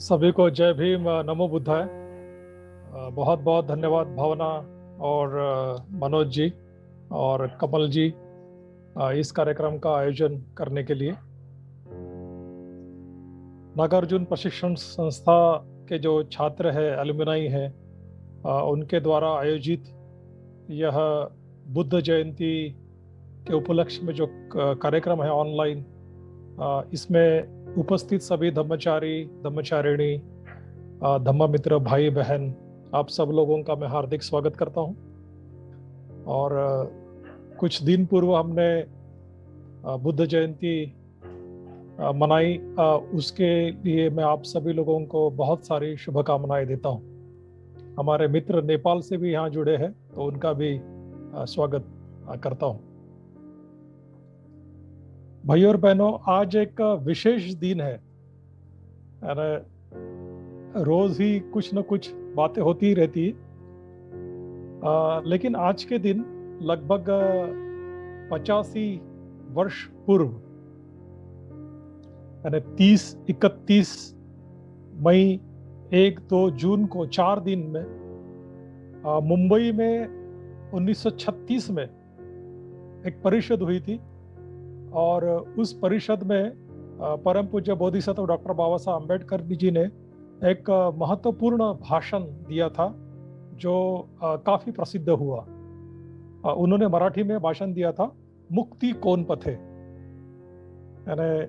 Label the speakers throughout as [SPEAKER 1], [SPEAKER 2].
[SPEAKER 1] सभी को जय भीम, नमो बुद्धाय। बहुत बहुत धन्यवाद भावना और मनोज जी और कमल जी इस कार्यक्रम का आयोजन करने के लिए। नागार्जुन प्रशिक्षण संस्था के जो छात्र है, एलुमनाई है, उनके द्वारा आयोजित यह बुद्ध जयंती के उपलक्ष्य में जो कार्यक्रम है ऑनलाइन, इसमें उपस्थित सभी धम्मचारी धम्मचारिणी धम्म मित्र भाई बहन, आप सब लोगों का मैं हार्दिक स्वागत करता हूं। और कुछ दिन पूर्व हमने बुद्ध जयंती मनाई। उसके लिए मैं आप सभी लोगों को बहुत सारी शुभकामनाएं देता हूं। हमारे मित्र नेपाल से भी यहाँ जुड़े हैं, तो उनका भी स्वागत करता हूं। भाई और बहनों, आज एक विशेष दिन है। रोज ही कुछ न कुछ बातें होती ही रहती है, लेकिन आज के दिन लगभग 85 वर्ष पूर्व, यानी 30-31 मई, 1-2 जून को 4 दिन में मुंबई में 1936 में एक परिषद हुई थी। और उस परिषद में परम पूज्य बोधिसत्व डॉक्टर बाबा साहब अम्बेडकर जी ने एक महत्वपूर्ण भाषण दिया था, जो काफी प्रसिद्ध हुआ। उन्होंने मराठी में भाषण दिया था, मुक्ति कौन पथे, यानी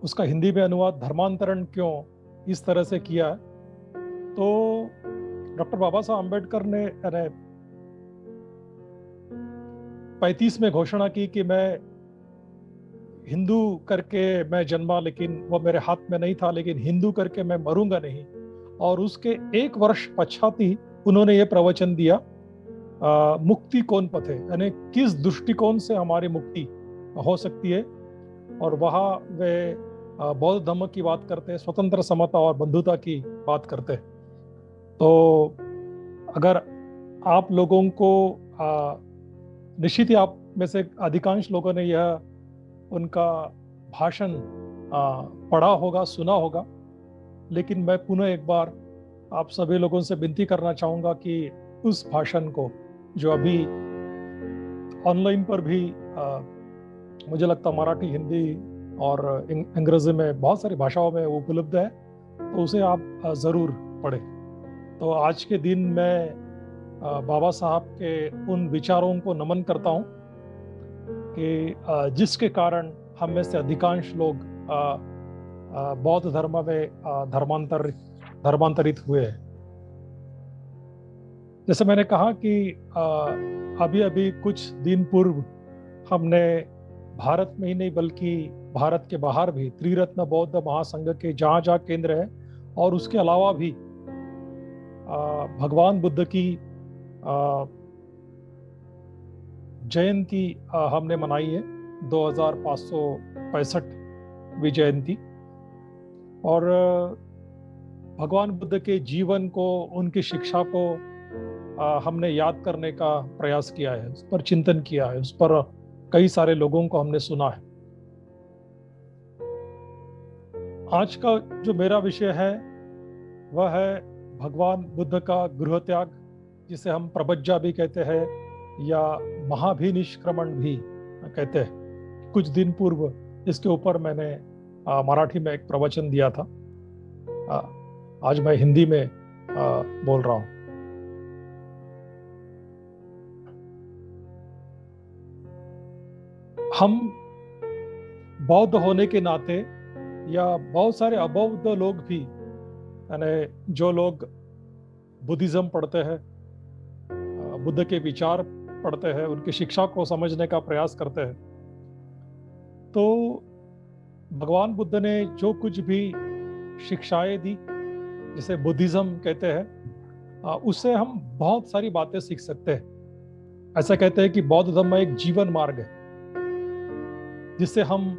[SPEAKER 1] उसका हिंदी में अनुवाद धर्मांतरण क्यों, इस तरह से किया है। तो डॉक्टर बाबा साहब अम्बेडकर ने 35 में घोषणा की कि मैं हिंदू करके मैं जन्मा, लेकिन वो मेरे हाथ में नहीं था, लेकिन हिंदू करके मैं मरूंगा नहीं। और उसके 1 वर्ष पश्चात ही उन्होंने ये प्रवचन दिया, मुक्ति कौन पथे, यानी किस दृष्टिकोण से हमारी मुक्ति हो सकती है। और वहाँ वे बौद्ध धर्म की बात करते हैं, स्वतंत्र समता और बंधुता की बात करते हैं। तो अगर आप लोगों को निश्चित ही आप में से अधिकांश लोगों ने यह उनका भाषण पढ़ा होगा, सुना होगा, लेकिन मैं पुनः एक बार आप सभी लोगों से विनती करना चाहूँगा कि उस भाषण को, जो अभी ऑनलाइन पर भी मुझे लगता मराठी, हिंदी और अंग्रेजी में बहुत सारी भाषाओं में उपलब्ध है, तो उसे आप ज़रूर पढ़ें। तो आज के दिन मैं बाबा साहब के उन विचारों को नमन करता हूँ कि जिसके कारण हम में से अधिकांश लोग बौद्ध धर्म में धर्मांतरित हुए हैं। जैसे मैंने कहा कि अभी अभी कुछ दिन पूर्व हमने भारत में ही नहीं बल्कि भारत के बाहर भी त्रिरत्न बौद्ध महासंघ के जहाँ जहाँ केंद्र है और उसके अलावा भी भगवान बुद्ध की जयंती हमने मनाई है, 2565वीं जयंती। और भगवान बुद्ध के जीवन को, उनकी शिक्षा को हमने याद करने का प्रयास किया है, उस पर चिंतन किया है, उस पर कई सारे लोगों को हमने सुना है। आज का जो मेरा विषय है वह है भगवान बुद्ध का गृह त्याग, जिसे हम प्रबज्जा भी कहते हैं या महाभिनिष्क्रमण भी कहते हैं। कुछ दिन पूर्व इसके ऊपर मैंने मराठी में एक प्रवचन दिया था। आज मैं हिंदी में बोल रहा हूँ। हम बौद्ध होने के नाते, या बहुत सारे अबौद्ध लोग भी, यानी जो लोग बुद्धिज्म पढ़ते हैं, बुद्ध के विचार पढ़ते हैं, उनकी शिक्षा को समझने का प्रयास करते हैं, तो भगवान बुद्ध ने जो कुछ भी शिक्षाएं दी, जिसे बुद्धिज्म कहते हैं, उससे हम बहुत सारी बातें सीख सकते हैं। ऐसा कहते हैं कि बौद्ध धर्म एक जीवन मार्ग है, जिससे हम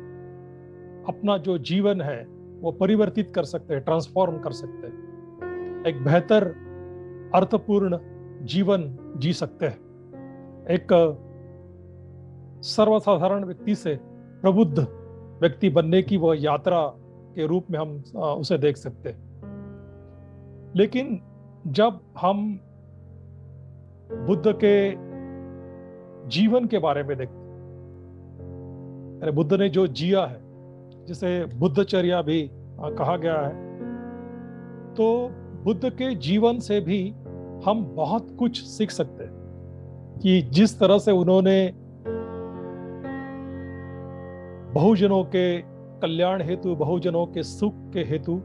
[SPEAKER 1] अपना जो जीवन है वो परिवर्तित कर सकते हैं, ट्रांसफॉर्म कर सकते हैं, एक बेहतर अर्थपूर्ण जीवन जी सकते हैं। एक सर्वसाधारण व्यक्ति से प्रबुद्ध व्यक्ति बनने की वह यात्रा के रूप में हम उसे देख सकते हैं। लेकिन जब हम बुद्ध के जीवन के बारे में देखते हैं, यानी बुद्ध ने जो जिया है, जिसे बुद्धचर्या भी कहा गया है, तो बुद्ध के जीवन से भी हम बहुत कुछ सीख सकते हैं कि जिस तरह से उन्होंने बहुजनों के कल्याण हेतु, बहुजनों के सुख के हेतु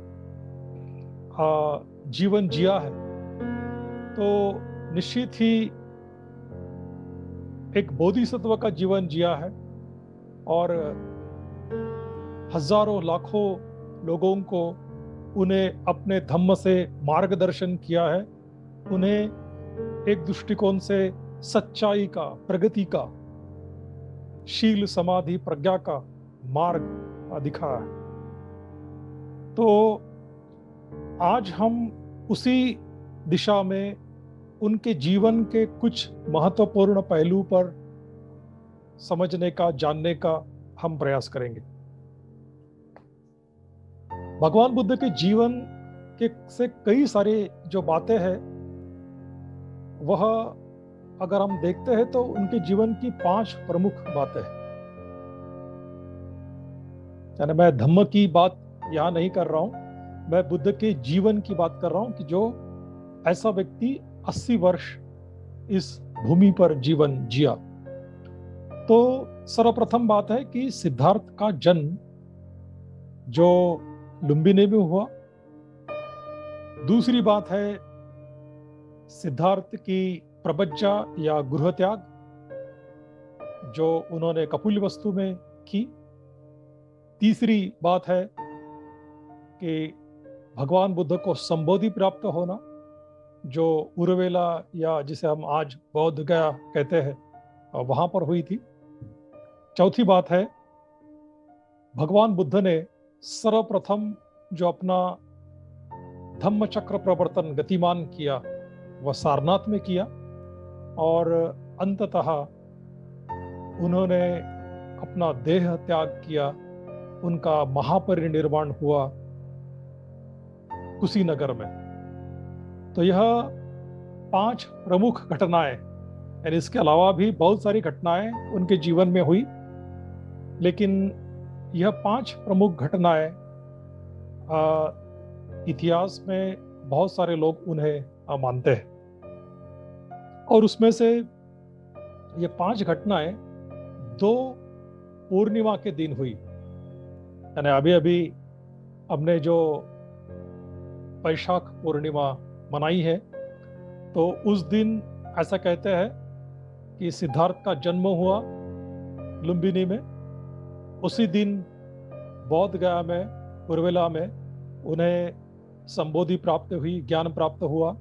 [SPEAKER 1] जीवन जिया है, तो निश्चित ही एक बोधिसत्व का जीवन जिया है और हजारों लाखों लोगों को उन्हें अपने धम्म से मार्गदर्शन किया है, उन्हें एक दृष्टिकोण से सच्चाई का, प्रगति का, शील समाधि प्रज्ञा का मार्ग दिखाया है। तो आज हम उसी दिशा में उनके जीवन के कुछ महत्वपूर्ण पहलू पर समझने का, जानने का हम प्रयास करेंगे। भगवान बुद्ध के जीवन के से कई सारे जो बातें हैं, वह अगर हम देखते हैं तो उनके जीवन की 5 प्रमुख बातें हैं। यानी मैं धम्म की बात यहां नहीं कर रहा हूं, मैं बुद्ध के जीवन की बात कर रहा हूं कि जो ऐसा व्यक्ति 80 वर्ष इस भूमि पर जीवन जिया। तो सर्वप्रथम बात है कि सिद्धार्थ का जन्म जो लुम्बिनी में हुआ। दूसरी बात है सिद्धार्थ की प्रबज्जा या गृह त्याग जो उन्होंने कपिलवस्तु में की। तीसरी बात है कि भगवान बुद्ध को संबोधि प्राप्त होना, जो उर्वेला या जिसे हम आज बौद्ध गया कहते हैं, वहां पर हुई थी। चौथी बात है भगवान बुद्ध ने सर्वप्रथम जो अपना धम्म चक्र प्रवर्तन गतिमान किया वह सारनाथ में किया, और अंततः उन्होंने अपना देह त्याग किया, उनका महापरिनिर्वाण हुआ कुशीनगर में। तो यह 5 प्रमुख घटनाएं, यानी इसके अलावा भी बहुत सारी घटनाएं उनके जीवन में हुई, लेकिन यह 5 प्रमुख घटनाएं इतिहास में बहुत सारे लोग उन्हें मानते हैं। और उसमें से ये 5 घटनाएं 2 पूर्णिमा के दिन हुई। यानी अभी अभी हमने जो वैशाख पूर्णिमा मनाई है, तो उस दिन ऐसा कहते हैं कि सिद्धार्थ का जन्म हुआ लुम्बिनी में। उसी दिन बोध गया में, उर्वेला में उन्हें संबोधि प्राप्त हुई, ज्ञान प्राप्त हुआ,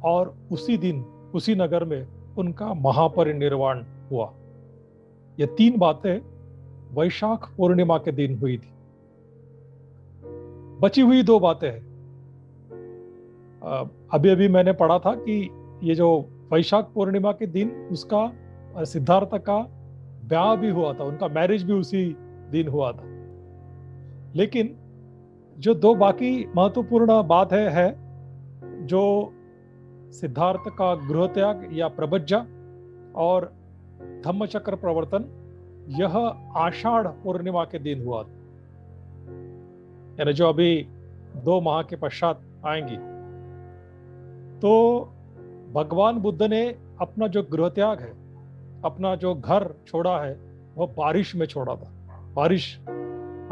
[SPEAKER 1] और उसी दिन उसी नगर में उनका महापरिनिर्वाण हुआ। ये 3 बातें वैशाख पूर्णिमा के दिन हुई थी। बची हुई 2 बातें हैं। अभी अभी मैंने पढ़ा था कि ये जो वैशाख पूर्णिमा के दिन उसका सिद्धार्थ का ब्याह भी हुआ था, उनका मैरिज भी उसी दिन हुआ था। लेकिन जो 2 बाकी महत्वपूर्ण बात है जो सिद्धार्थ का गृह त्याग या प्रबज्जा और धम्मचक्र प्रवर्तन, यह आषाढ़ पूर्णिमा के दिन हुआ था, यानी जो अभी 2 माह के पश्चात आएंगी। तो भगवान बुद्ध ने अपना जो गृह त्याग है, अपना जो घर छोड़ा है, वह बारिश में छोड़ा था। बारिश,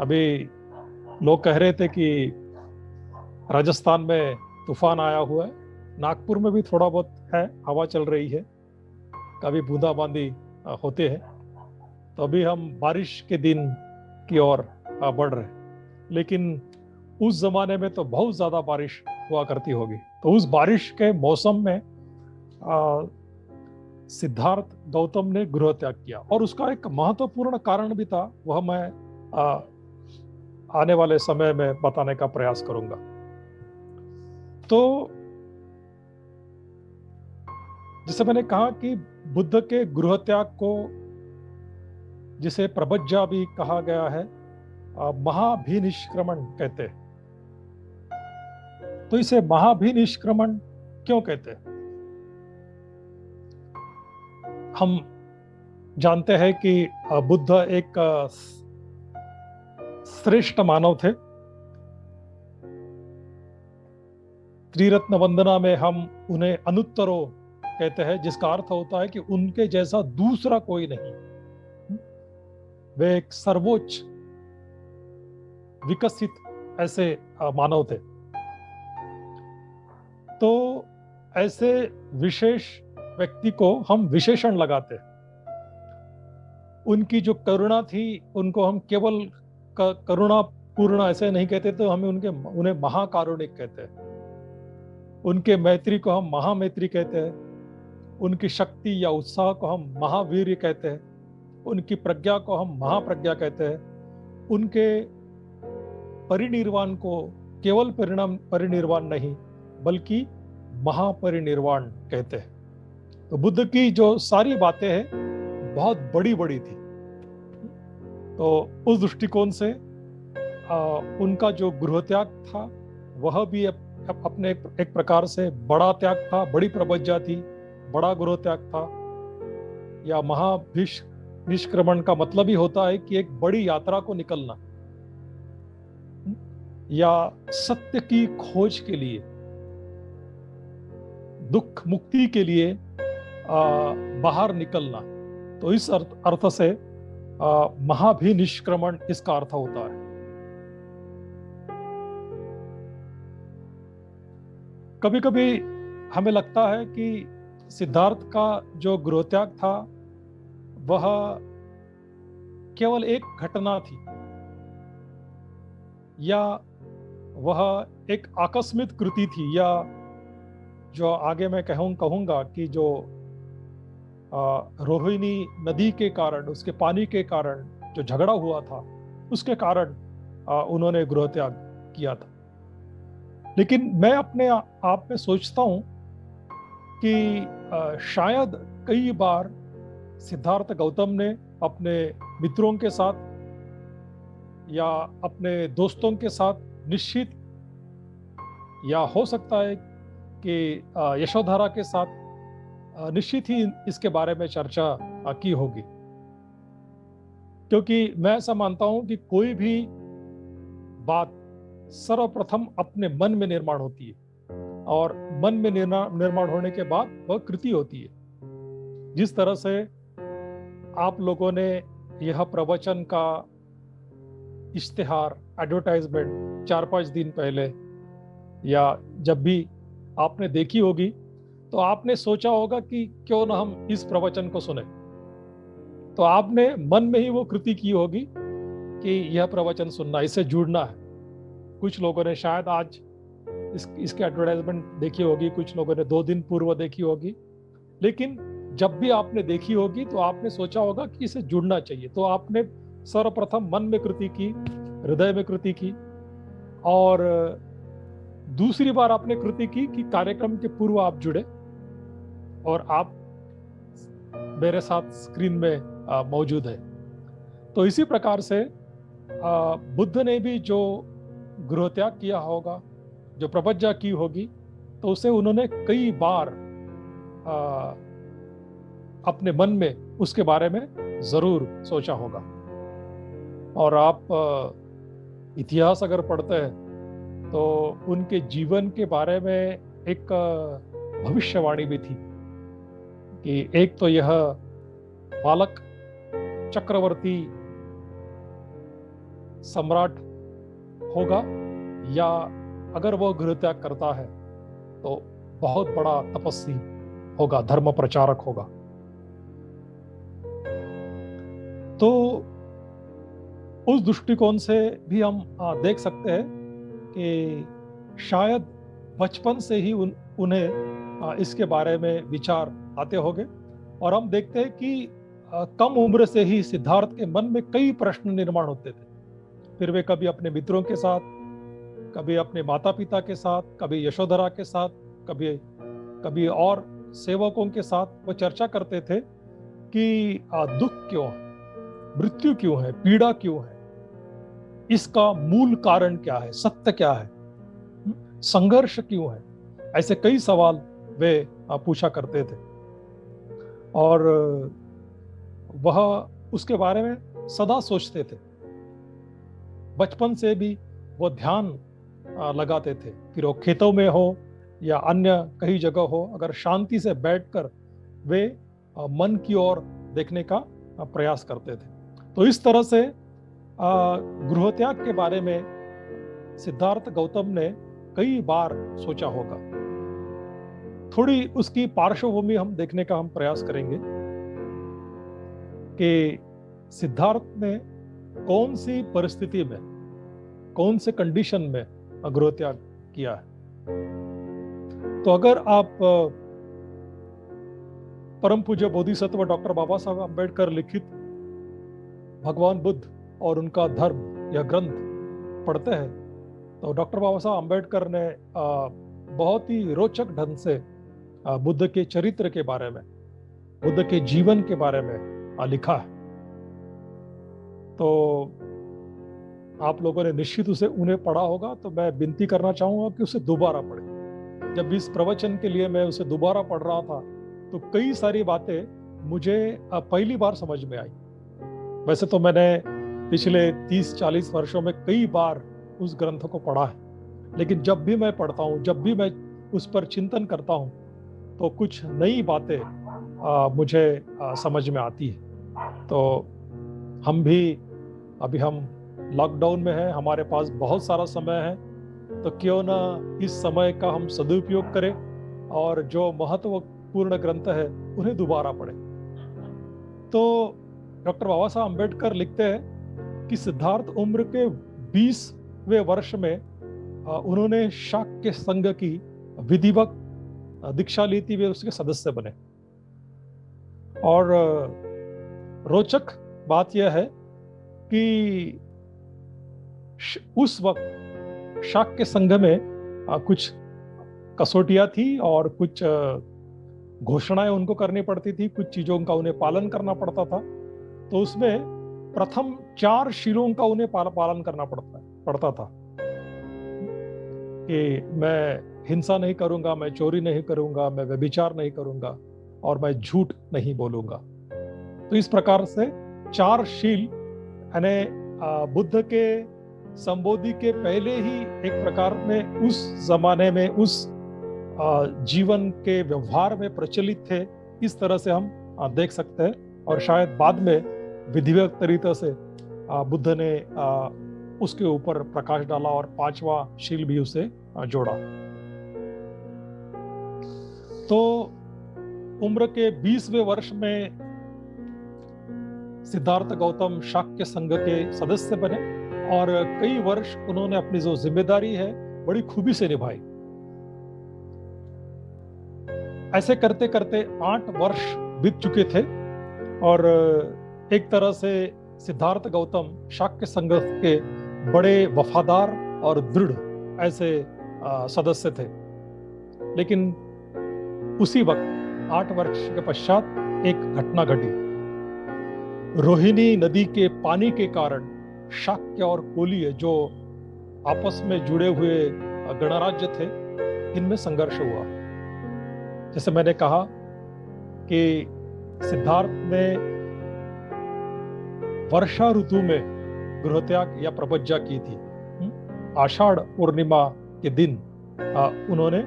[SPEAKER 1] अभी लोग कह रहे थे कि राजस्थान में तूफान आया हुआ है, नागपुर में भी थोड़ा बहुत है, हवा चल रही है, कभी बूंदाबांदी होते हैं। तो अभी हम बारिश के दिन की ओर बढ़ रहे हैं। लेकिन उस जमाने में तो बहुत ज्यादा बारिश हुआ करती होगी। तो उस बारिश के मौसम में सिद्धार्थ गौतम ने गृह त्याग किया, और उसका एक महत्वपूर्ण कारण भी था, वह मैं आने वाले समय में बताने का प्रयास करूंगा। तो जैसे मैंने कहा कि बुद्ध के गृह त्याग को, जिसे प्रबज्जा भी कहा गया है, महाभिनिष्क्रमण कहते हैं। तो इसे महाभिनिष्क्रमण क्यों कहते हैं? हम जानते हैं कि बुद्ध एक श्रेष्ठ मानव थे। त्रिरत्न वंदना में हम उन्हें अनुत्तरो कहते हैं, जिसका अर्थ होता है कि उनके जैसा दूसरा कोई नहीं। वे एक सर्वोच्च विकसित ऐसे मानव थे। तो ऐसे विशेष व्यक्ति को हम विशेषण लगाते हैं। उनकी जो करुणा थी, उनको हम केवल करुणा पूर्ण ऐसे नहीं कहते, तो हमें उन्हें महाकारुणिक कहते हैं। उनके मैत्री को हम महामैत्री कहते हैं। उनकी शक्ति या उत्साह को हम महावीर्य कहते हैं। उनकी प्रज्ञा को हम महाप्रज्ञा कहते हैं। उनके परिनिर्वाण को केवल परिनिर्वाण नहीं, बल्कि महापरिनिर्वाण कहते हैं। तो बुद्ध की जो सारी बातें हैं बहुत बड़ी बड़ी थी। तो उस दृष्टिकोण से उनका जो गृह त्याग था वह भी अपने एक प्रकार से बड़ा त्याग था, बड़ी प्रबज्जा थी, बड़ा गृह त्याग था। या महाभिनिष्क्रमण का मतलब ही होता है कि एक बड़ी यात्रा को निकलना, या सत्य की खोज के लिए, दुख मुक्ति के लिए बाहर निकलना। तो इस अर्थ से महाभिनिष्क्रमण इसका अर्थ होता है। कभी कभी हमें लगता है कि सिद्धार्थ का जो गृह त्याग था वह केवल एक घटना थी, या वह एक आकस्मिक कृति थी, या जो आगे मैं कहूंगा कि जो रोहिणी नदी के कारण, उसके पानी के कारण जो झगड़ा हुआ था, उसके कारण उन्होंने गृह त्याग किया था। लेकिन मैं अपने आप में सोचता हूं कि शायद कई बार सिद्धार्थ गौतम ने अपने मित्रों के साथ या अपने दोस्तों के साथ निश्चित, या हो सकता है कि यशोधरा के साथ निश्चित ही इसके बारे में चर्चा की होगी। क्योंकि मैं ऐसा मानता हूं कि कोई भी बात सर्वप्रथम अपने मन में निर्माण होती है, और मन में निर्माण होने के बाद वह कृति होती है। जिस तरह से आप लोगों ने यह प्रवचन का इश्तिहार, एडवर्टाइजमेंट 4-5 दिन पहले, या जब भी आपने देखी होगी, तो आपने सोचा होगा कि क्यों ना हम इस प्रवचन को सुने। तो आपने मन में ही वो कृति की होगी कि यह प्रवचन सुनना, इससे जुड़ना है। कुछ लोगों ने शायद आज इसके एडवर्टाइजमेंट देखी होगी, कुछ लोगों ने 2 दिन पूर्व देखी होगी। लेकिन जब भी आपने देखी होगी तो आपने सोचा होगा कि इसे जुड़ना चाहिए। तो आपने सर्वप्रथम मन में कृति की, हृदय में कृति की, और दूसरी बार आपने कृति की कि कार्यक्रम के पूर्व आप जुड़े और आप मेरे साथ स्क्रीन में मौजूद है। तो इसी प्रकार से बुद्ध ने भी जो गृह त्याग किया होगा, जो प्रपज्जा की होगी, तो उसे उन्होंने कई बार अपने मन में उसके बारे में जरूर सोचा होगा। और आप इतिहास अगर पढ़ते हैं तो उनके जीवन के बारे में एक भविष्यवाणी भी थी कि एक तो यह बालक चक्रवर्ती सम्राट होगा, या अगर वो गृह त्याग करता है तो बहुत बड़ा तपस्वी होगा, धर्म प्रचारक होगा। तो उस दृष्टिकोण से भी हम देख सकते हैं कि शायद बचपन से ही उन्हें इसके बारे में विचार आते होंगे। और हम देखते हैं कि कम उम्र से ही सिद्धार्थ के मन में कई प्रश्न निर्माण होते थे। फिर वे कभी अपने मित्रों के साथ, कभी अपने माता पिता के साथ, कभी यशोधरा के साथ, कभी और सेवकों के साथ वो चर्चा करते थे कि दुख क्यों है, मृत्यु क्यों है, पीड़ा क्यों है। इसका मूल कारण क्या है, सत्य क्या है, संघर्ष क्यों है, ऐसे कई सवाल वे पूछा करते थे। और वह उसके बारे में सदा सोचते थे। बचपन से भी वो ध्यान लगाते थे, फिर वो खेतों में हो या अन्य कई जगह हो, अगर शांति से बैठकर वे मन की ओर देखने का प्रयास करते थे। तो इस तरह से गृहत्याग के बारे में सिद्धार्थ गौतम ने कई बार सोचा होगा। थोड़ी उसकी पार्श्वभूमि हम देखने का हम प्रयास करेंगे कि सिद्धार्थ ने कौन सी परिस्थिति में, कौन से कंडीशन में गृहत्याग किया है। तो अगर आप परम पूज्य बोधिसत्व डॉक्टर बाबा साहब अम्बेडकर लिखित भगवान बुद्ध और उनका धर्म यह ग्रंथ पढ़ते हैं, तो डॉक्टर बाबा साहब अम्बेडकर ने बहुत ही रोचक ढंग से बुद्ध के चरित्र के बारे में, बुद्ध के जीवन के बारे में लिखा है। तो आप लोगों ने निश्चित उन्हें पढ़ा होगा, तो मैं विनती करना चाहूंगा कि उसे दोबारा पढ़ें। जब इस प्रवचन के लिए मैं उसे दोबारा पढ़ रहा था तो कई सारी बातें मुझे पहली बार समझ में आई। वैसे तो मैंने पिछले 30-40 वर्षों में कई बार उस ग्रंथ को पढ़ा है, लेकिन जब भी मैं पढ़ता हूँ, जब भी मैं उस पर चिंतन करता हूँ, तो कुछ नई बातें मुझे समझ में आती है। तो हम लॉकडाउन में हैं, हमारे पास बहुत सारा समय है, तो क्यों ना इस समय का हम सदुपयोग करें और जो महत्वपूर्ण ग्रंथ है उन्हें दोबारा पढ़ें। तो डॉक्टर बाबा साहब अम्बेडकर लिखते हैं कि सिद्धार्थ उम्र के 20वें वर्ष में उन्होंने शाक्य संघ की विधिवत दीक्षा ली थी, वे उसके सदस्य बने। और रोचक बात यह है कि उस वक्त शाक्य संघ में कुछ कसौटियां थी और कुछ घोषणाएं उनको करनी पड़ती थी, कुछ चीजों का उन्हें पालन करना पड़ता था। तो उसमें प्रथम 4 शीलों का उन्हें पालन करना पड़ता था कि मैं हिंसा नहीं करूंगा, मैं चोरी नहीं करूंगा, मैं व्यभिचार नहीं करूंगा और मैं झूठ नहीं बोलूंगा। तो इस प्रकार से 4 शील यानी बुद्ध के संबोधि के पहले ही एक प्रकार में उस जमाने में उस जीवन के व्यवहार में प्रचलित थे, इस तरह से हम देख सकते हैं। और शायद बाद में विधिवत तरीके से बुद्ध ने उसके ऊपर प्रकाश डाला और 5वां शील भी उसे जोड़ा। तो उम्र के 20वें वर्ष में सिद्धार्थ गौतम शाक्य संघ के सदस्य बने और कई वर्ष उन्होंने अपनी जो जिम्मेदारी है बड़ी खूबी से निभाई। ऐसे करते करते 8 वर्ष बीत चुके थे और एक तरह से सिद्धार्थ गौतम शाक्य संघ के बड़े वफादार और दृढ़ ऐसे सदस्य थे। लेकिन उसी वक्त 8 वर्ष के पश्चात एक घटना घटी। रोहिणी नदी के पानी के कारण शाक्य और कोलीय जो आपस में जुड़े हुए गणराज्य थे, इनमें संघर्ष हुआ। जैसे मैंने कहा कि सिद्धार्थ ने वर्षा ऋतु में गृहत्याग या प्रपज्जा की थी। आषाढ़ पूर्णिमा के दिन उन्होंने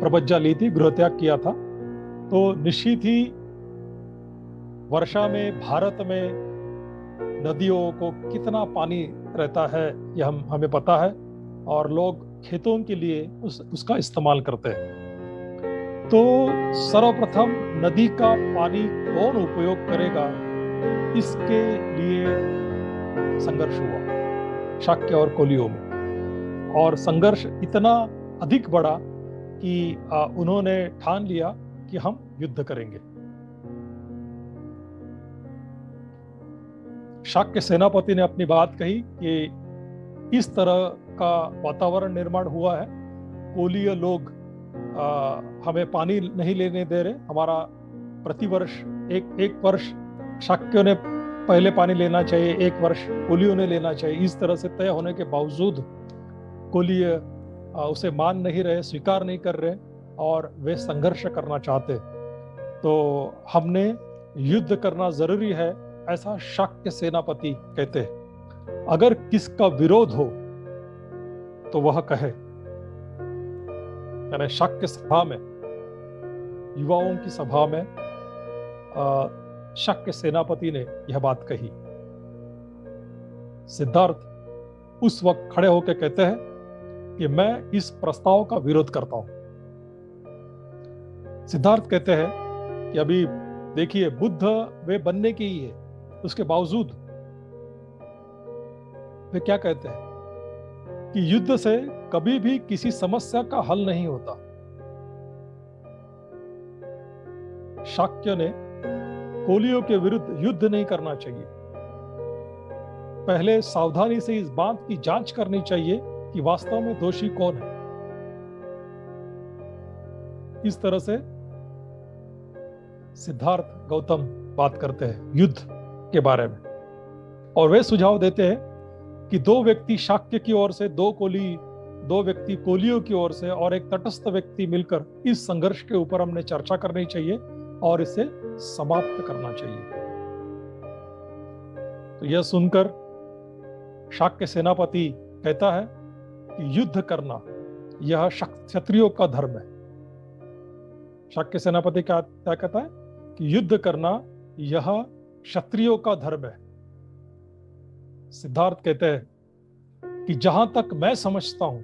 [SPEAKER 1] प्रपज्जा ली थी, गृहत्याग किया था। तो निश्चित ही वर्षा में भारत में नदियों को कितना पानी रहता है यह हमें पता है, और लोग खेतों के लिए उसका इस्तेमाल करते हैं। तो सर्वप्रथम नदी का पानी कौन उपयोग करेगा, इसके लिए संघर्ष हुआ शाक्य और कोलियों में। और संघर्ष इतना अधिक बढ़ा कि उन्होंने ठान लिया कि हम युद्ध करेंगे। शाक्य सेनापति ने अपनी बात कही कि इस तरह का वातावरण निर्माण हुआ है, कोलीय लोग हमें पानी नहीं लेने दे रहे। हमारा प्रतिवर्ष एक वर्ष शाक्यों ने पहले पानी लेना चाहिए, 1 वर्ष कोलियों ने लेना चाहिए, इस तरह से तय होने के बावजूद कोलीय उसे मान नहीं रहे, स्वीकार नहीं कर रहे और वे संघर्ष करना चाहते। तो हमने युद्ध करना जरूरी है, ऐसा शाक्य सेनापति कहते हैं। अगर किसका विरोध हो तो वह कहे। यानी शाक्य सभा में, युवाओं की सभा में शाक्य सेनापति ने यह बात कही। सिद्धार्थ उस वक्त खड़े होकर कहते हैं कि मैं इस प्रस्ताव का विरोध करता हूं। सिद्धार्थ कहते हैं कि अभी देखिए, बुद्ध वे बनने की ही है, उसके बावजूद वे क्या कहते हैं कि युद्ध से कभी भी किसी समस्या का हल नहीं होता। शाक्य ने कोलियों के विरुद्ध युद्ध नहीं करना चाहिए, पहले सावधानी से इस बात की जांच करनी चाहिए कि वास्तव में दोषी कौन है। इस तरह से सिद्धार्थ गौतम बात करते हैं युद्ध के बारे में, और वे सुझाव देते हैं कि 2 व्यक्ति शाक्य की ओर से, 2 व्यक्ति कोलियों की ओर से और एक तटस्थ व्यक्ति मिलकर इस संघर्ष के ऊपर हमने चर्चा करनी चाहिए और इसे समाप्त करना चाहिए। तो यह सुनकर शाक्य सेनापति कहता है कि युद्ध करना यह क्षत्रियों का धर्म है। शाक्य सेनापति क्या कहता है कि युद्ध करना यह क्षत्रियों का धर्म है। सिद्धार्थ कहते हैं कि जहां तक मैं समझता हूं,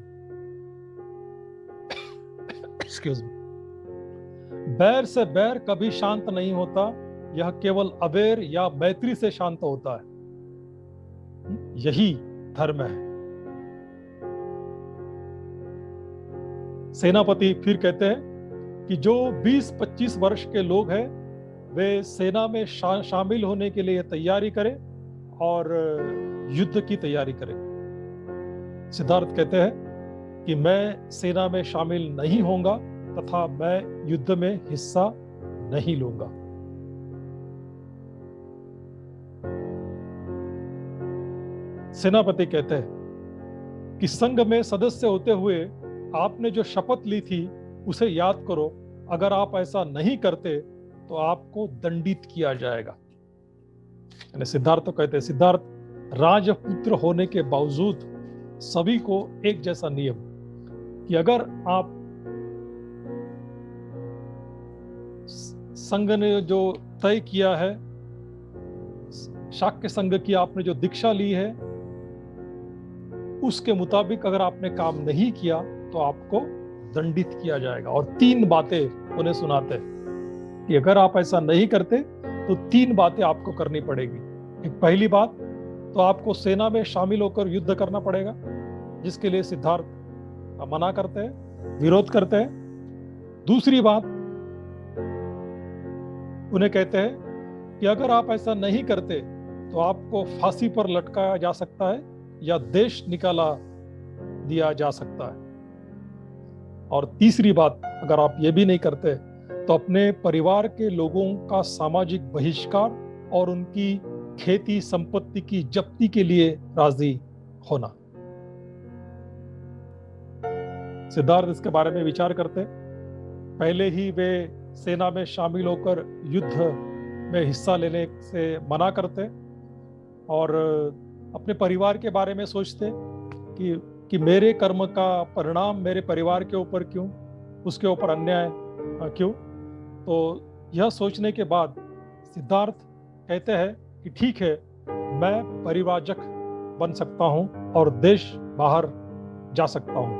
[SPEAKER 1] एक्सक्यूज मी, बैर से बैर कभी शांत नहीं होता, यह केवल अबेर या मैत्री से शांत होता है। यही धर्म है। सेनापति फिर कहते हैं कि जो 20-25 वर्ष के लोग हैं वे सेना में शामिल होने के लिए तैयारी करें और युद्ध की तैयारी करें। सिद्धार्थ कहते हैं कि मैं सेना में शामिल नहीं होऊंगा तथा मैं युद्ध में हिस्सा नहीं लूंगा। सेनापति कहते हैं कि संघ में सदस्य होते हुए आपने जो शपथ ली थी उसे याद करो। अगर आप ऐसा नहीं करते तो आपको दंडित किया जाएगा। सिद्धार्थ तो कहते हैं, सिद्धार्थ राजपुत्र होने के बावजूद सभी को एक जैसा नियम कि अगर आप संघ ने जो तय किया है, शाक्य संघ की आपने जो दीक्षा ली है, उसके मुताबिक अगर आपने काम नहीं किया तो आपको दंडित किया जाएगा। और 3 बातें उन्हें सुनाते कि अगर आप ऐसा नहीं करते तो 3 बातें आपको करनी पड़ेगी। एक पहली बात तो आपको सेना में शामिल होकर युद्ध करना पड़ेगा, जिसके लिए सिद्धार्थ मना करते हैं, विरोध करते हैं। दूसरी बात उन्हें कहते हैं कि अगर आप ऐसा नहीं करते तो आपको फांसी पर लटकाया जा सकता है या देश निकाला दिया जा सकता है। और तीसरी बात, अगर आप ये भी नहीं करते तो अपने परिवार के लोगों का सामाजिक बहिष्कार और उनकी खेती संपत्ति की जप्ती के लिए राजी होना। सिद्धार्थ इसके बारे में विचार करते, पहले ही वे सेना में शामिल होकर युद्ध में हिस्सा लेने से मना करते और अपने परिवार के बारे में सोचते कि मेरे कर्म का परिणाम मेरे परिवार के ऊपर क्यों, उसके ऊपर अन्याय क्यों। तो यह सोचने के बाद सिद्धार्थ कहते हैं कि ठीक है, मैं परिव्राजक बन सकता हूं और देश बाहर जा सकता हूं।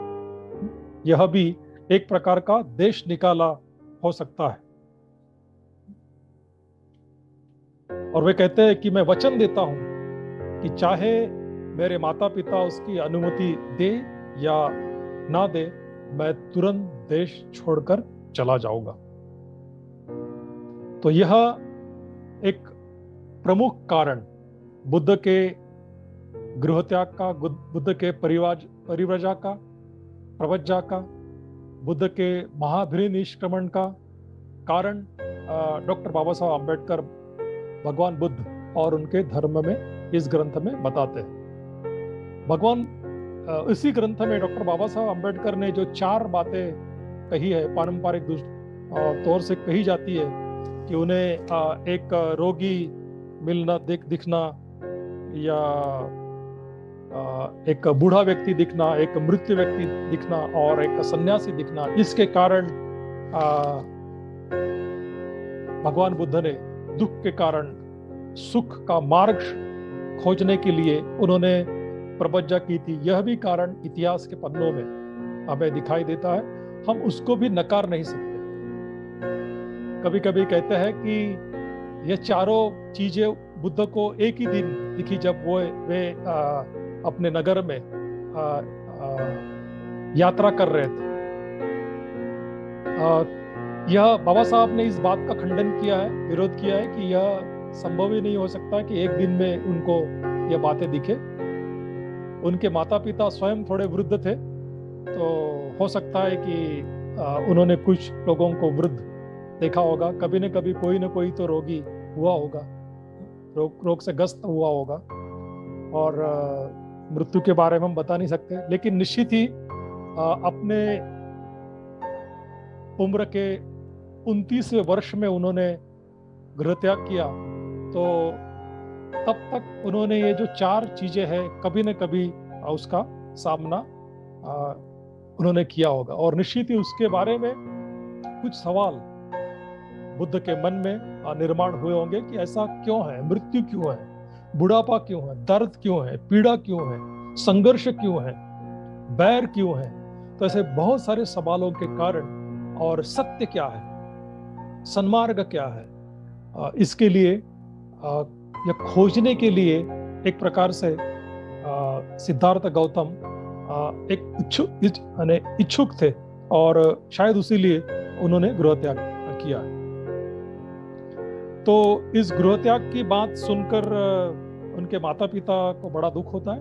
[SPEAKER 1] यह भी एक प्रकार का देश निकाला हो सकता है। और वे कहते हैं कि मैं वचन देता हूं कि चाहे मेरे माता पिता उसकी अनुमति दे या ना दे, मैं तुरंत देश छोड़कर चला जाऊंगा। तो यह एक प्रमुख कारण बुद्ध के गृहत्याग का, बुद्ध के परिव्रजा का, प्रवज्जा का, बुद्ध के महाभिनिष्क्रमण का कारण डॉक्टर बाबा साहब अम्बेडकर, भगवान बुद्ध और उनके धर्म में इस ग्रंथ में बताते हैं। भगवान इसी ग्रंथ में डॉक्टर बाबा साहब अम्बेडकर ने जो 4 बातें कही है, पारंपरिक तौर से कही जाती है कि उन्हें एक रोगी मिलना दिखना, या एक बूढ़ा व्यक्ति दिखना, एक मृत व्यक्ति दिखना और एक सन्यासी दिखना, इसके कारण भगवान बुद्ध ने दुख के कारण सुख का मार्ग खोजने के लिए उन्होंने प्रपंचा की थी। यह भी कारण इतिहास के पन्नों में हमें दिखाई देता है, हम उसको भी नकार नहीं सकते। कभी कभी कहते हैं कि ये चारों चीजें बुद्ध को एक ही दिन दिखी, जब वे अपने नगर में यात्रा कर रहे थे। यह बाबा साहब ने इस बात का खंडन किया है, विरोध किया है कि यह संभव ही नहीं हो सकता कि एक दिन में उनको यह बातें दिखे। उनके माता पिता स्वयं थोड़े वृद्ध थे, तो हो सकता है कि उन्होंने कुछ लोगों को वृद्ध देखा होगा। कभी न कभी कोई न कोई तो रोगी हुआ होगा, रोग से ग्रस्त हुआ होगा, और मृत्यु के बारे में हम बता नहीं सकते। लेकिन निश्चित ही अपने उम्र के 29वें वर्ष में उन्होंने गृह त्याग किया, तो तब तक उन्होंने ये जो 4 चीजें हैं कभी न कभी उसका सामना उन्होंने किया होगा। और निश्चित ही उसके बारे में कुछ सवाल बुद्ध के मन में निर्माण हुए होंगे कि ऐसा क्यों है, मृत्यु क्यों है, बुढ़ापा क्यों है, दर्द क्यों है, पीड़ा क्यों है, संघर्ष क्यों है, बैर क्यों है। तो ऐसे बहुत सारे सवालों के कारण, और सत्य क्या है, सन्मार्ग क्या है, इसके लिए या खोजने के लिए एक प्रकार से सिद्धार्थ गौतम एक इच्छुक थे, और शायद उसीलिए उन्होंने गृह त्याग किया। तो इस गृह त्याग की बात सुनकर उनके माता पिता को बड़ा दुख होता है,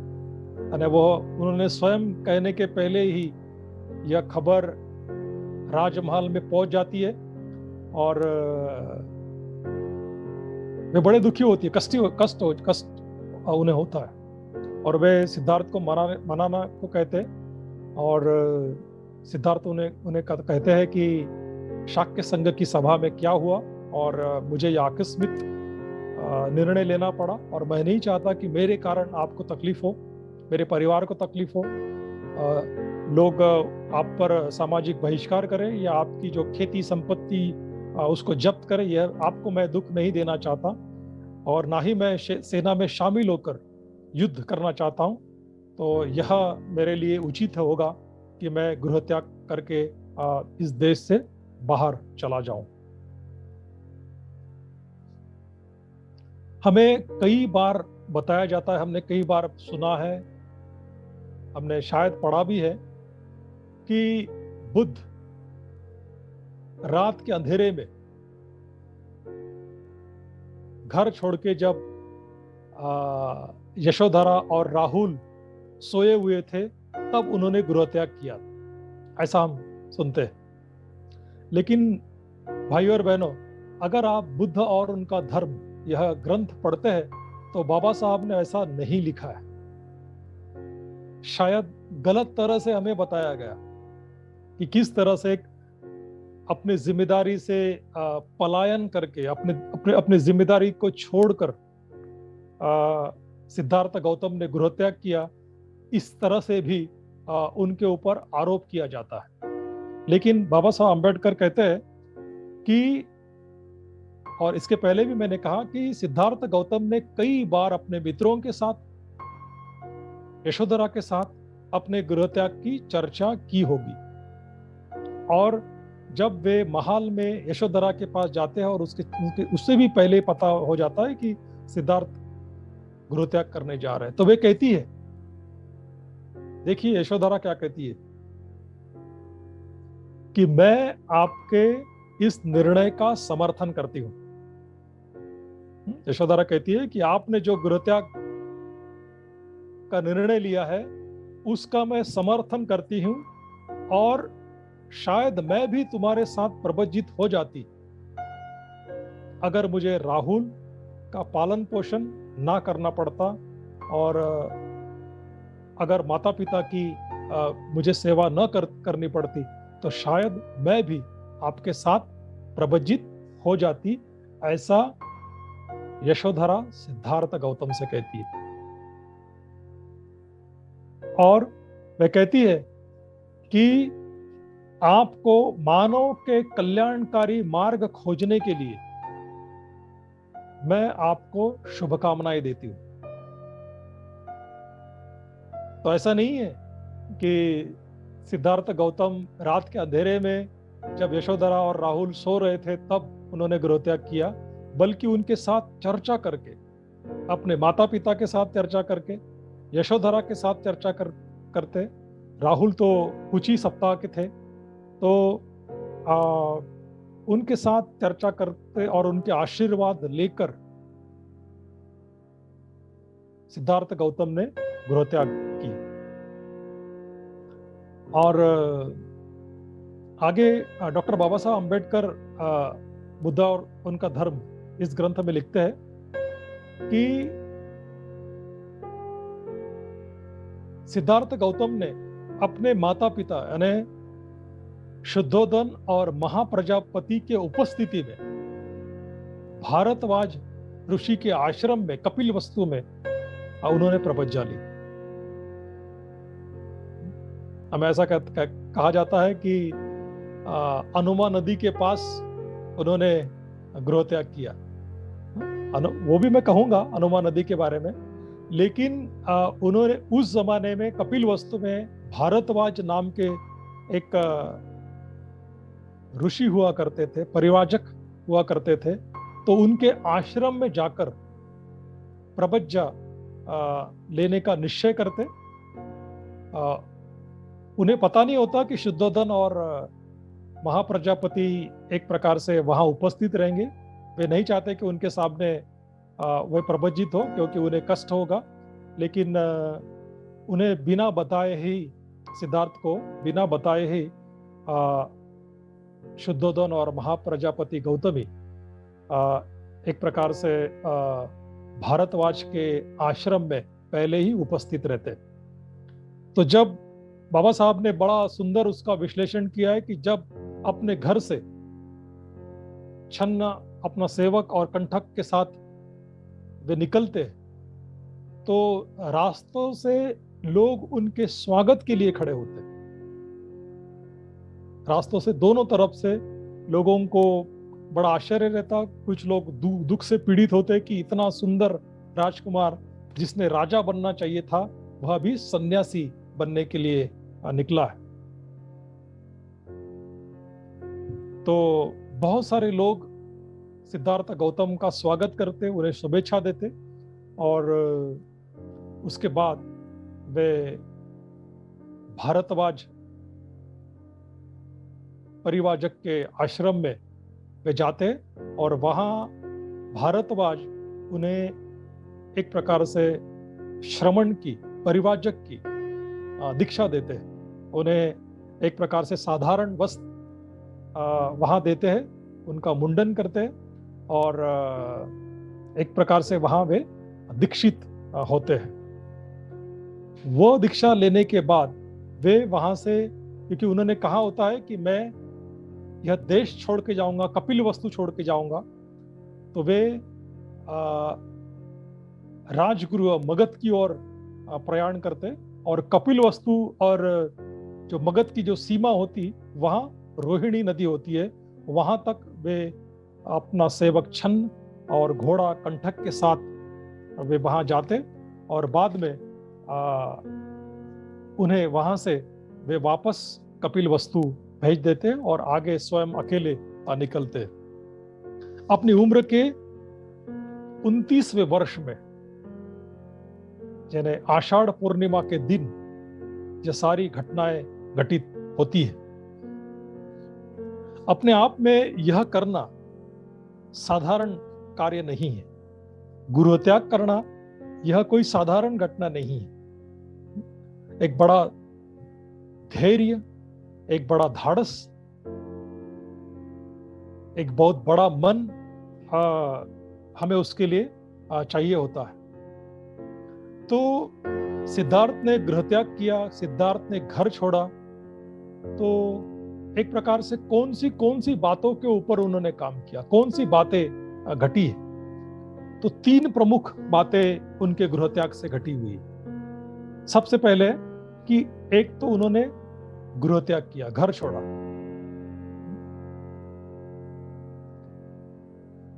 [SPEAKER 1] और उन्होंने स्वयं कहने के पहले ही यह खबर राजमहल में पहुंच जाती है, और वे बड़े दुखी होती है, कष्ट उन्हें होता है, और वे सिद्धार्थ को मनाना को कहते हैं। और सिद्धार्थ उन्हें कहते हैं कि शाक्य संघ की सभा में क्या हुआ, और मुझे यह आकस्मिक निर्णय लेना पड़ा, और मैं नहीं चाहता कि मेरे कारण आपको तकलीफ हो, मेरे परिवार को तकलीफ हो, लोग आप पर सामाजिक बहिष्कार करें या आपकी जो खेती संपत्ति उसको जब्त करें। यह आपको मैं दुख नहीं देना चाहता, और ना ही मैं सेना में शामिल होकर युद्ध करना चाहता हूं। तो यह मेरे लिए उचित होगा कि मैं गृह त्याग करके इस देश से बाहर चला जाऊं। हमें कई बार बताया जाता है, हमने कई बार सुना है, हमने शायद पढ़ा भी है कि बुद्ध रात के अंधेरे में घर छोड़ के जब यशोधरा और राहुल सोए हुए थे, तब उन्होंने गृह त्याग किया, ऐसा हम सुनते हैं। लेकिन भाइयों और बहनों, अगर आप बुद्ध और उनका धर्म यह ग्रंथ पढ़ते हैं, तो बाबा साहब ने ऐसा नहीं लिखा है। शायद गलत तरह से हमें बताया गया कि किस तरह से अपनी जिम्मेदारी से पलायन करके, अपने जिम्मेदारी को छोड़कर सिद्धार्थ गौतम ने गृह त्याग किया, इस तरह से भी उनके ऊपर आरोप किया जाता है। लेकिन बाबा साहब अम्बेडकर कहते हैं कि, और इसके पहले भी मैंने कहा कि सिद्धार्थ गौतम ने कई बार अपने मित्रों के साथ, यशोधरा के साथ अपने गृह त्याग की चर्चा की होगी, और जब वे महल में यशोधरा के पास जाते हैं और उससे भी पहले पता हो जाता है कि सिद्धार्थ गृह त्याग करने जा रहे हैं, तो वे कहती है, देखिए यशोधरा क्या कहती है कि मैं आपके इस निर्णय का समर्थन करती हूं। यशोधरा कहती है कि आपने जो गृह त्याग का निर्णय लिया है उसका मैं समर्थन करती हूं, और शायद मैं भी तुम्हारे साथ प्रबंधित हो जाती अगर मुझे राहुल का पालन पोषण ना करना पड़ता, और अगर माता पिता की मुझे सेवा न करनी पड़ती, तो शायद मैं भी आपके साथ प्रभज्जित हो जाती, ऐसा यशोधरा सिद्धार्थ गौतम से कहती है। और वह कहती है कि आपको मानव के कल्याणकारी मार्ग खोजने के लिए मैं आपको शुभकामनाएं देती हूं। तो ऐसा नहीं है कि सिद्धार्थ गौतम रात के अंधेरे में, जब यशोधरा और राहुल सो रहे थे, तब उन्होंने गृहत्याग किया, बल्कि उनके साथ चर्चा करके, अपने माता पिता के साथ चर्चा करके, यशोधरा के साथ चर्चा करते। राहुल तो कुछ ही सप्ताह के थे, तो आ, उनके साथ चर्चा करते और उनके आशीर्वाद लेकर सिद्धार्थ गौतम ने गृहत्याग की। और आगे डॉक्टर बाबा साहब अम्बेडकर बुद्ध और उनका धर्म इस ग्रंथ में लिखते हैं कि सिद्धार्थ गौतम ने अपने माता पिता यानी शुद्धोदन और महाप्रजापति के उपस्थिति में भारद्वाज ऋषि के आश्रम में कपिलवस्तु में उन्होंने प्रपज्जा ली। हमें ऐसा कहा जाता है कि अनुमा नदी के पास उन्होंने गृहत्याग किया। वो भी मैं कहूंगा अनुमा नदी के बारे में, लेकिन उन्होंने उस जमाने में कपिलवस्तु में भारद्वाज नाम के एक ऋषि हुआ करते थे, परिवाजक हुआ करते थे, तो उनके आश्रम में जाकर प्रपज्जा लेने का निश्चय करते। उन्हें पता नहीं होता कि शुद्धोदन और महाप्रजापति एक प्रकार से वहां उपस्थित रहेंगे। वे नहीं चाहते कि उनके सामने वे प्रभज्जित हो, क्योंकि उन्हें कष्ट होगा। लेकिन उन्हें बिना बताए ही, सिद्धार्थ को बिना बताए ही शुद्धोदन और महाप्रजापति गौतमी एक प्रकार से भारद्वाज के आश्रम में पहले ही उपस्थित रहते। तो जब बाबा साहब ने बड़ा सुंदर उसका विश्लेषण किया है कि जब अपने घर से छन्ना अपना सेवक और कंठक के साथ वे निकलते, तो रास्तों से लोग उनके स्वागत के लिए खड़े होते। रास्तों से दोनों तरफ से लोगों को बड़ा आश्चर्य रहता। कुछ लोग दुख से पीड़ित होते कि इतना सुंदर राजकुमार जिसने राजा बनना चाहिए था, वह भी सन्यासी बनने के लिए निकला है। तो बहुत सारे लोग सिद्धार्थ गौतम का स्वागत करते, उन्हें शुभेच्छा देते, और उसके बाद वे भारद्वाज परिवाजक के आश्रम में वे जाते, और वहां भारद्वाज उन्हें एक प्रकार से श्रमण की, परिवाजक की दीक्षा देते हैं। उन्हें एक प्रकार से साधारण वस्त्र वहां देते हैं, उनका मुंडन करते हैं, और एक प्रकार से वहां वे दीक्षित होते हैं। वो दीक्षा लेने के बाद वे वहां से, क्योंकि उन्होंने कहा होता है कि मैं यह देश छोड़ के जाऊंगा, कपिलवस्तु छोड़ के जाऊंगा, तो वे राजगृह मगध की ओर प्रयाण करते, और कपिलवस्तु और जो मगध की जो सीमा होती, वहां रोहिणी नदी होती है, वहां तक वे अपना सेवक छन्न और घोड़ा कंठक के साथ वे वहां जाते, और बाद में उन्हें वहां से वे वापस कपिलवस्तु भेज देते और आगे स्वयं अकेले निकलते। अपनी उम्र के 29वें वर्ष में, यानी आषाढ़ पूर्णिमा के दिन, ये सारी घटनाएं घटित होती है। अपने आप में यह करना साधारण कार्य नहीं है। गृहत्याग करना यह कोई साधारण घटना नहीं है। एक बड़ा धैर्य, एक बड़ा धाड़स, एक बहुत बड़ा मन हमें उसके लिए चाहिए होता है। तो सिद्धार्थ ने गृह त्याग किया, सिद्धार्थ ने घर छोड़ा। तो एक प्रकार से कौन सी बातों के ऊपर उन्होंने काम किया, कौन सी बातें घटी है? तो तीन प्रमुख बातें उनके गृह त्याग से घटी हुई। सबसे पहले कि एक तो उन्होंने गृह त्याग किया, घर छोड़ा।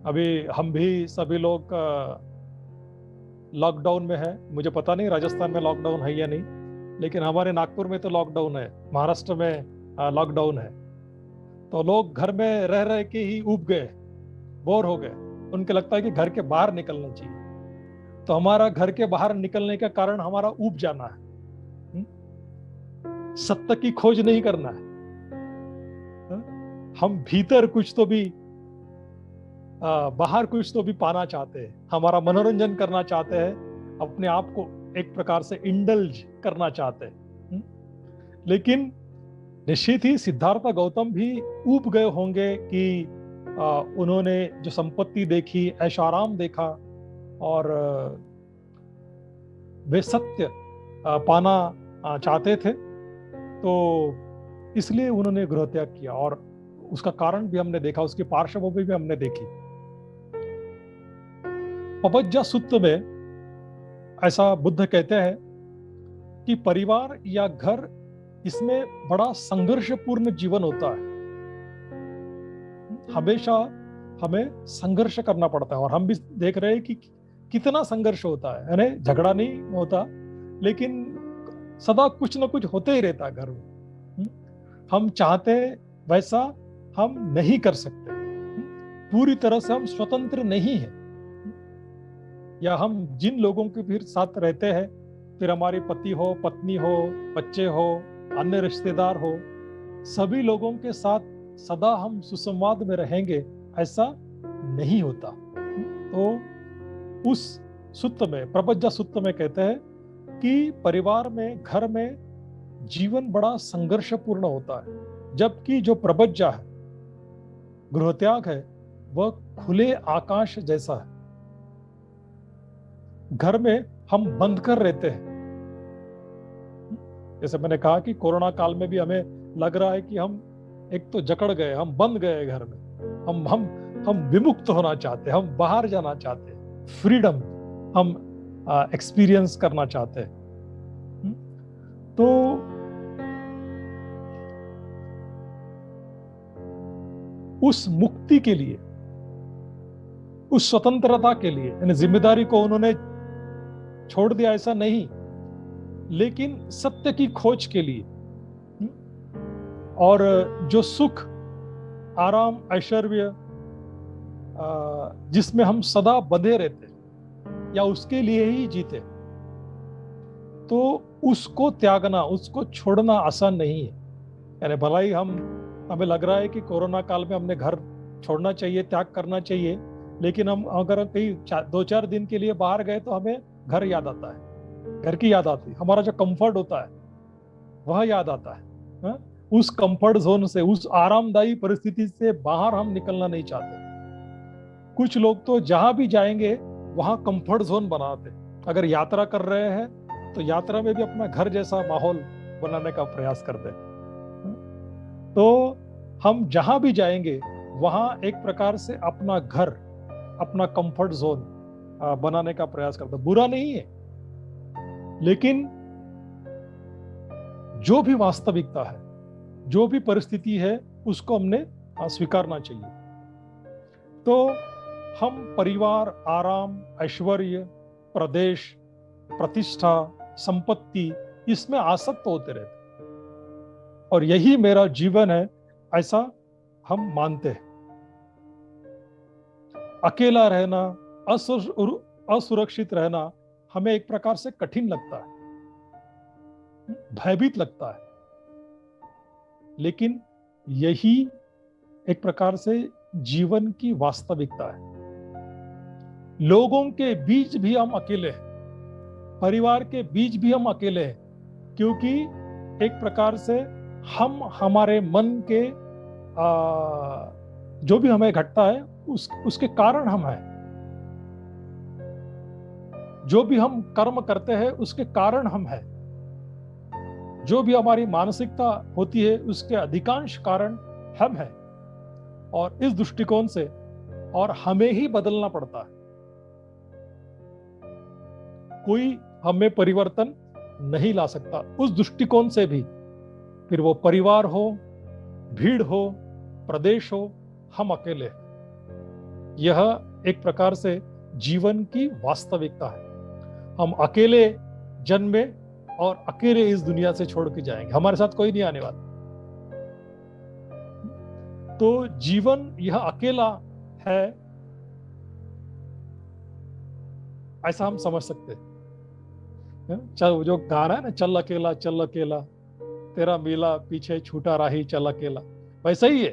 [SPEAKER 1] अभी हम भी सभी लोग लॉकडाउन में है। मुझे पता नहीं राजस्थान में लॉकडाउन है या नहीं, लेकिन हमारे नागपुर में तो लॉकडाउन है, महाराष्ट्र में लॉकडाउन है। तो लोग घर में रह रह के ही ऊब गए, बोर हो गए। उनके लगता है कि घर के बाहर निकलना चाहिए। तो हमारा घर के बाहर निकलने का कारण हमारा ऊब जाना है। सत्य की खोज नहीं करना है। हम भीतर कुछ तो भी, बाहर कुछ तो भी पाना चाहते हैं, हमारा मनोरंजन करना चाहते हैं, अपने आप को एक प्रकार से इंडल्ज करना चाहते हैं। लेकिन निश्चित ही सिद्धार्थ गौतम भी ऊब गए होंगे कि उन्होंने जो संपत्ति देखी, ऐश आराम देखा, और वे सत्य पाना चाहते थे। तो इसलिए उन्होंने गृह त्याग किया, और उसका कारण भी हमने देखा, उसकी पार्श्वभूमि भी हमने देखी। पपज्जा सूत्र में ऐसा बुद्ध कहते हैं कि परिवार या घर, इसमें बड़ा संघर्षपूर्ण जीवन होता है। हमेशा हमें संघर्ष करना पड़ता है, और हम भी देख रहे हैं कि कितना संघर्ष होता है। यानी झगड़ा नहीं होता, लेकिन सदा कुछ ना कुछ होते ही रहता है घर में। हम चाहते वैसा हम नहीं कर सकते, पूरी तरह से हम स्वतंत्र नहीं है। या हम जिन लोगों के फिर साथ रहते हैं, फिर हमारे पति हो, पत्नी हो, बच्चे हो, अन्य रिश्तेदार हो, सभी लोगों के साथ सदा हम सुसंवाद में रहेंगे, ऐसा नहीं होता। तो उस सूत्र में, प्रपज्जा सूत्र में कहते हैं कि परिवार में, घर में जीवन बड़ा संघर्षपूर्ण होता है, जबकि जो प्रपज्जा है, गृह त्याग है, वह खुले आकाश जैसा है। घर में हम बंद कर रहते हैं। जैसे मैंने कहा कि कोरोना काल में भी हमें लग रहा है कि हम एक तो जकड़ गए, हम बंद गए घर में। हम विमुक्त होना चाहते हैं, हम बाहर जाना चाहते हैं, फ्रीडम हम एक्सपीरियंस करना चाहते हैं। तो उस मुक्ति के लिए, उस स्वतंत्रता के लिए, यानी जिम्मेदारी को उन्होंने छोड़ दिया ऐसा नहीं, लेकिन सत्य की खोज के लिए, और जो सुख, आराम, ऐश्वर्य जिसमें हम सदा बंधे रहते या उसके लिए ही जीते, तो उसको त्यागना, उसको छोड़ना आसान नहीं है। यानी भला ही हमें लग रहा है कि कोरोना काल में हमने घर छोड़ना चाहिए, त्याग करना चाहिए, लेकिन हम अगर कहीं 2-4 दिन के लिए बाहर गए तो हमें घर याद आता है, घर की याद आती है, हमारा जो कंफर्ट होता है वह याद आता है। हा? उस कंफर्ट जोन से, उस आरामदायी परिस्थिति से बाहर हम निकलना नहीं चाहते। कुछ लोग तो जहां भी जाएंगे वहां कंफर्ट जोन बनाते। अगर यात्रा कर रहे हैं तो यात्रा में भी अपना घर जैसा माहौल बनाने का प्रयास करते हैं। तो हम जहां भी जाएंगे वहां एक प्रकार से अपना घर, अपना कंफर्ट जोन बनाने का प्रयास करते हैं। बुरा नहीं है, लेकिन जो भी वास्तविकता है, जो भी परिस्थिति है, उसको हमने स्वीकारना चाहिए। तो हम परिवार, आराम, ऐश्वर्य, प्रदेश, प्रतिष्ठा, संपत्ति, इसमें आसक्त होते रहते, और यही मेरा जीवन है ऐसा हम मानते हैं। अकेला रहना, असुरक्षित रहना हमें एक प्रकार से कठिन लगता है, भयभीत लगता है, लेकिन यही एक प्रकार से जीवन की वास्तविकता है। लोगों के बीच भी हम अकेले हैं, परिवार के बीच भी हम अकेले हैं, क्योंकि एक प्रकार से हम हमारे मन के जो भी हमें घटता है उसके कारण हम हैं। जो भी हम कर्म करते हैं उसके कारण हम हैं। जो भी हमारी मानसिकता होती है उसके अधिकांश कारण हम हैं। और इस दृष्टिकोण से और हमें ही बदलना पड़ता है। कोई हमें परिवर्तन नहीं ला सकता उस दृष्टिकोण से भी। फिर वो परिवार हो, भीड़ हो, प्रदेश हो, हम अकेले हैं। यह एक प्रकार से जीवन की वास्तविकता है। हम अकेले जन्मे और अकेले इस दुनिया से छोड़ के जाएंगे, हमारे साथ कोई नहीं आने वाला। तो जीवन यह अकेला है, ऐसा हम समझ सकते हैं। चल, जो गाना है ना, चल अकेला तेरा मेला पीछे छूटा राही चल अकेला, वैसा ही है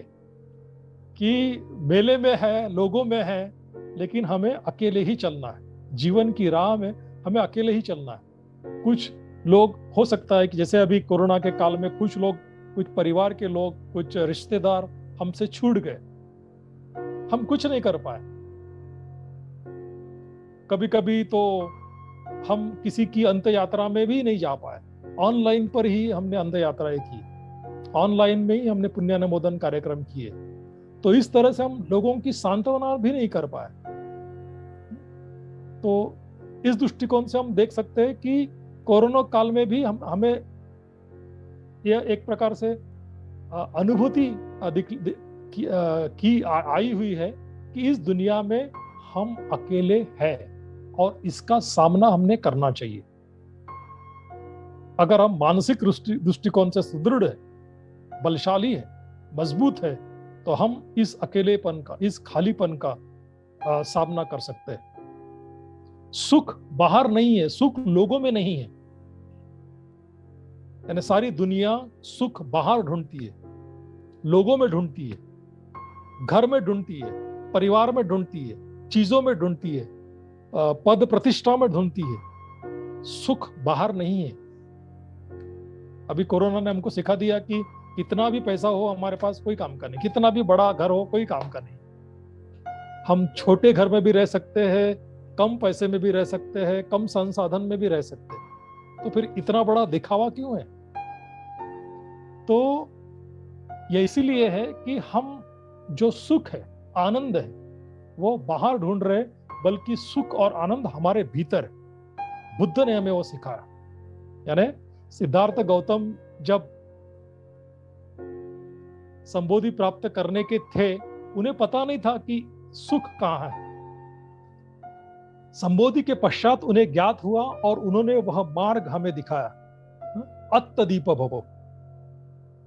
[SPEAKER 1] कि मेले में है, लोगों में है, लेकिन हमें अकेले ही चलना है। जीवन की राह में हमें अकेले ही चलना है। कुछ लोग, हो सकता है कि जैसे अभी कोरोना के काल में कुछ लोग, कुछ परिवार के लोग, कुछ रिश्तेदार हमसे छूट गए, हम कुछ नहीं कर पाए। कभी कभी तो हम किसी की अंत यात्रा में भी नहीं जा पाए। ऑनलाइन पर ही हमने अंत यात्राएं की, ऑनलाइन में ही हमने पुण्यानुमोदन कार्यक्रम किए। तो इस तरह से हम लोगों की सांत्वना भी नहीं कर पाए। तो इस दृष्टिकोण से हम देख सकते हैं कि कोरोना काल में भी हमें यह एक प्रकार से अनुभूति आई हुई है कि इस दुनिया में हम अकेले हैं और इसका सामना हमने करना चाहिए। अगर हम मानसिक दृष्टिकोण से सुदृढ़ है, बलशाली है, मजबूत है, तो हम इस अकेलेपन का, इस खालीपन का सामना कर सकते हैं। सुख बाहर नहीं है, सुख लोगों में नहीं है। यानी सारी दुनिया सुख बाहर ढूंढती है, लोगों में ढूंढती है, घर में ढूंढती है, परिवार में ढूंढती है, चीजों में ढूंढती है, पद प्रतिष्ठा में ढूंढती है। सुख बाहर नहीं है। अभी कोरोना ने हमको सिखा दिया कि कितना भी पैसा हो हमारे पास कोई काम का नहीं, कितना भी बड़ा घर हो कोई काम का नहीं। हम छोटे घर में भी रह सकते हैं, कम पैसे में भी रह सकते हैं, कम संसाधन में भी रह सकते हैं। तो फिर इतना बड़ा दिखावा क्यों है? तो ये इसीलिए है कि हम जो सुख है, आनंद है, वो बाहर ढूंढ रहे, बल्कि सुख और आनंद हमारे भीतर है। बुद्ध ने हमें वो सिखाया। यानी सिद्धार्थ गौतम जब संबोधि प्राप्त करने के थे, उन्हें पता नहीं था कि सुख कहाँ है। संबोधि के पश्चात उन्हें ज्ञात हुआ और उन्होंने वह मार्ग हमें दिखाया। अत्तदीप भवो,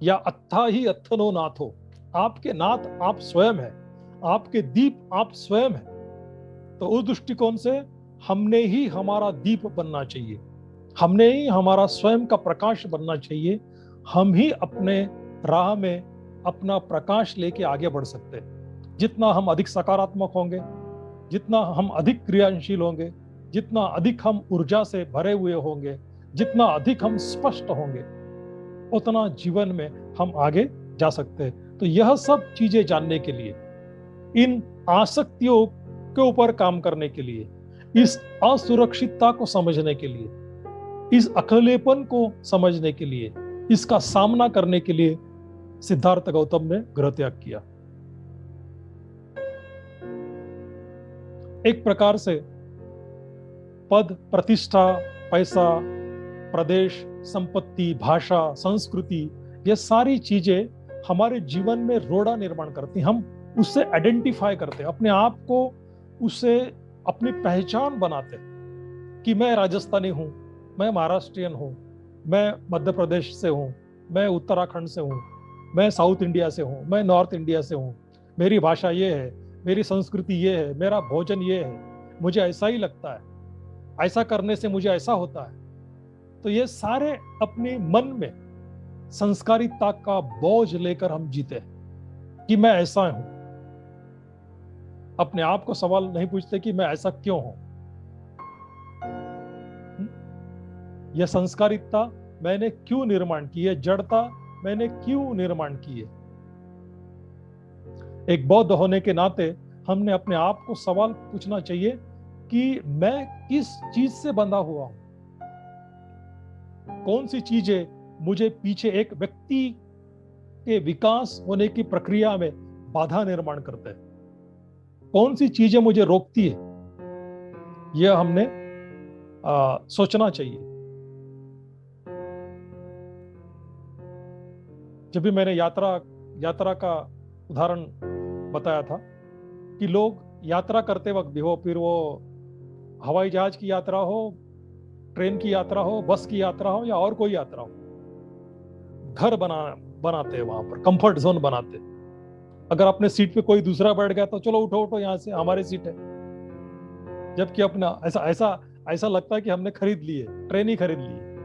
[SPEAKER 1] या अत्था ही अत्थनो नाथो। आपके नाथ आप स्वयं है, आपके दीप आप स्वयं है। तो उस दृष्टिकोण से हमने ही हमारा दीप बनना चाहिए, हमने ही हमारा स्वयं का प्रकाश बनना चाहिए। हम ही अपने राह में अपना प्रकाश लेके आगे बढ़ सकते हैं। जितना हम अधिक सकारात्मक होंगे, जितना हम अधिक क्रियाशील होंगे, जितना अधिक हम ऊर्जा से भरे हुए होंगे, जितना अधिक हम स्पष्ट होंगे, उतना जीवन में हम आगे जा सकते हैं। तो यह सब चीजें जानने के लिए, इन आसक्तियों के ऊपर काम करने के लिए, इस असुरक्षितता को समझने के लिए, इस अकेलेपन को समझने के लिए, इसका सामना करने के लिए सिद्धार्थ गौतम ने गृह त्याग किया। एक प्रकार से पद, प्रतिष्ठा, पैसा, प्रदेश, संपत्ति, भाषा, संस्कृति, ये सारी चीजें हमारे जीवन में रोड़ा निर्माण करती। हम उससे आइडेंटिफाई करते, अपने आप को उससे अपनी पहचान बनाते कि मैं राजस्थानी हूं, मैं महाराष्ट्रियन हूं, मैं मध्य प्रदेश से हूं, मैं उत्तराखंड से हूं, मैं साउथ इंडिया से हूं, मैं नॉर्थ इंडिया से हूं, मेरी भाषा ये है, मेरी संस्कृति ये है, मेरा भोजन ये है, मुझे ऐसा ही लगता है, ऐसा करने से मुझे ऐसा होता है। तो ये सारे अपने मन में संस्कारिता का बोझ लेकर हम जीते कि मैं ऐसा हूं। अपने आप को सवाल नहीं पूछते कि मैं ऐसा क्यों हूं। यह संस्कारिता मैंने क्यों निर्माण की है, जड़ता मैंने क्यों निर्माण की है। एक बौद्ध होने के नाते हमने अपने आप को सवाल पूछना चाहिए कि मैं किस चीज से बंधा हुआ हूं, कौन सी चीजें मुझे पीछे एक व्यक्ति के विकास होने की प्रक्रिया में बाधा निर्माण करते हैं, कौन सी चीजें मुझे रोकती है, यह हमने सोचना चाहिए। जब भी मैंने यात्रा का उदाहरण बताया था कि लोग यात्रा करते वक्त भी हो, फिर वो हवाई जहाज की यात्रा हो, ट्रेन की यात्रा हो, बस की यात्रा हो या और कोई यात्रा हो, घर बनाते हैं, वहां पर कंफर्ट जोन बनाते हैं। अगर अपने सीट पे कोई दूसरा बैठ गया तो चलो उठो उठो, यहाँ से हमारी सीट है। जबकि अपना ऐसा ऐसा ऐसा लगता है कि हमने खरीद ली है, ट्रेन ही खरीद ली है।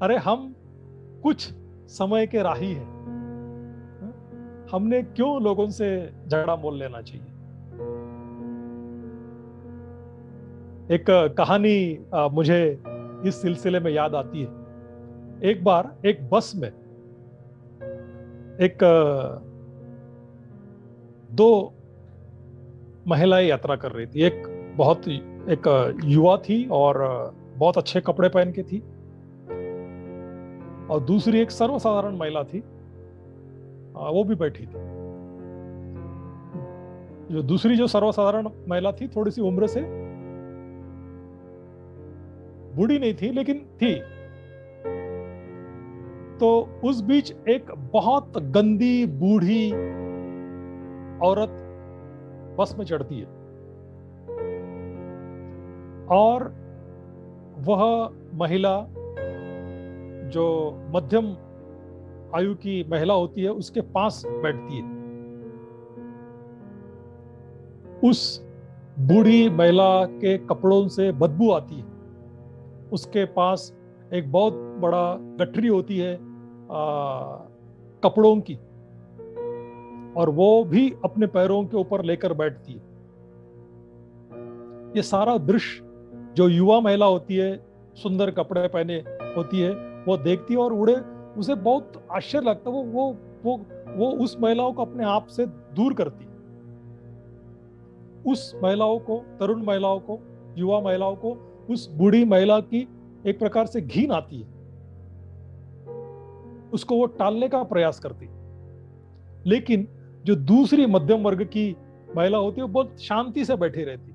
[SPEAKER 1] अरे हम कुछ समय के राही हैं, हमने क्यों लोगों से झगड़ा मोल लेना चाहिए। एक कहानी मुझे इस सिलसिले में याद आती है। एक बार एक बस में एक दो महिलाएं यात्रा कर रही थी। एक युवा थी और बहुत अच्छे कपड़े पहन के थी, और दूसरी एक सर्वसाधारण महिला थी, वो भी बैठी थी। जो सर्वसाधारण महिला थी, थोड़ी सी उम्र से बूढ़ी नहीं थी लेकिन थी। तो उस बीच एक बहुत गंदी बूढ़ी औरत बस में चढ़ती है, और वह महिला जो मध्यम आयु की महिला होती है उसके पास बैठती है। उस बूढ़ी महिला के कपड़ों से बदबू आती है। उसके पास एक बहुत बड़ा गठरी होती है कपड़ों की, और वो भी अपने पैरों के ऊपर लेकर बैठती है। ये सारा दृश्य जो युवा महिला होती है, सुंदर कपड़े पहने होती है, वो देखती है और उसे बहुत आश्चर्य लगता है। वो उस महिलाओं को अपने आप से दूर करती है। उस महिलाओं को, तरुण महिलाओं को, युवा महिलाओं को उस बूढ़ी महिला की एक प्रकार से घिन आती है। उसको वो टालने का प्रयास करती है। लेकिन जो दूसरी मध्यम वर्ग की महिला होती है वो बहुत शांति से बैठी रहती।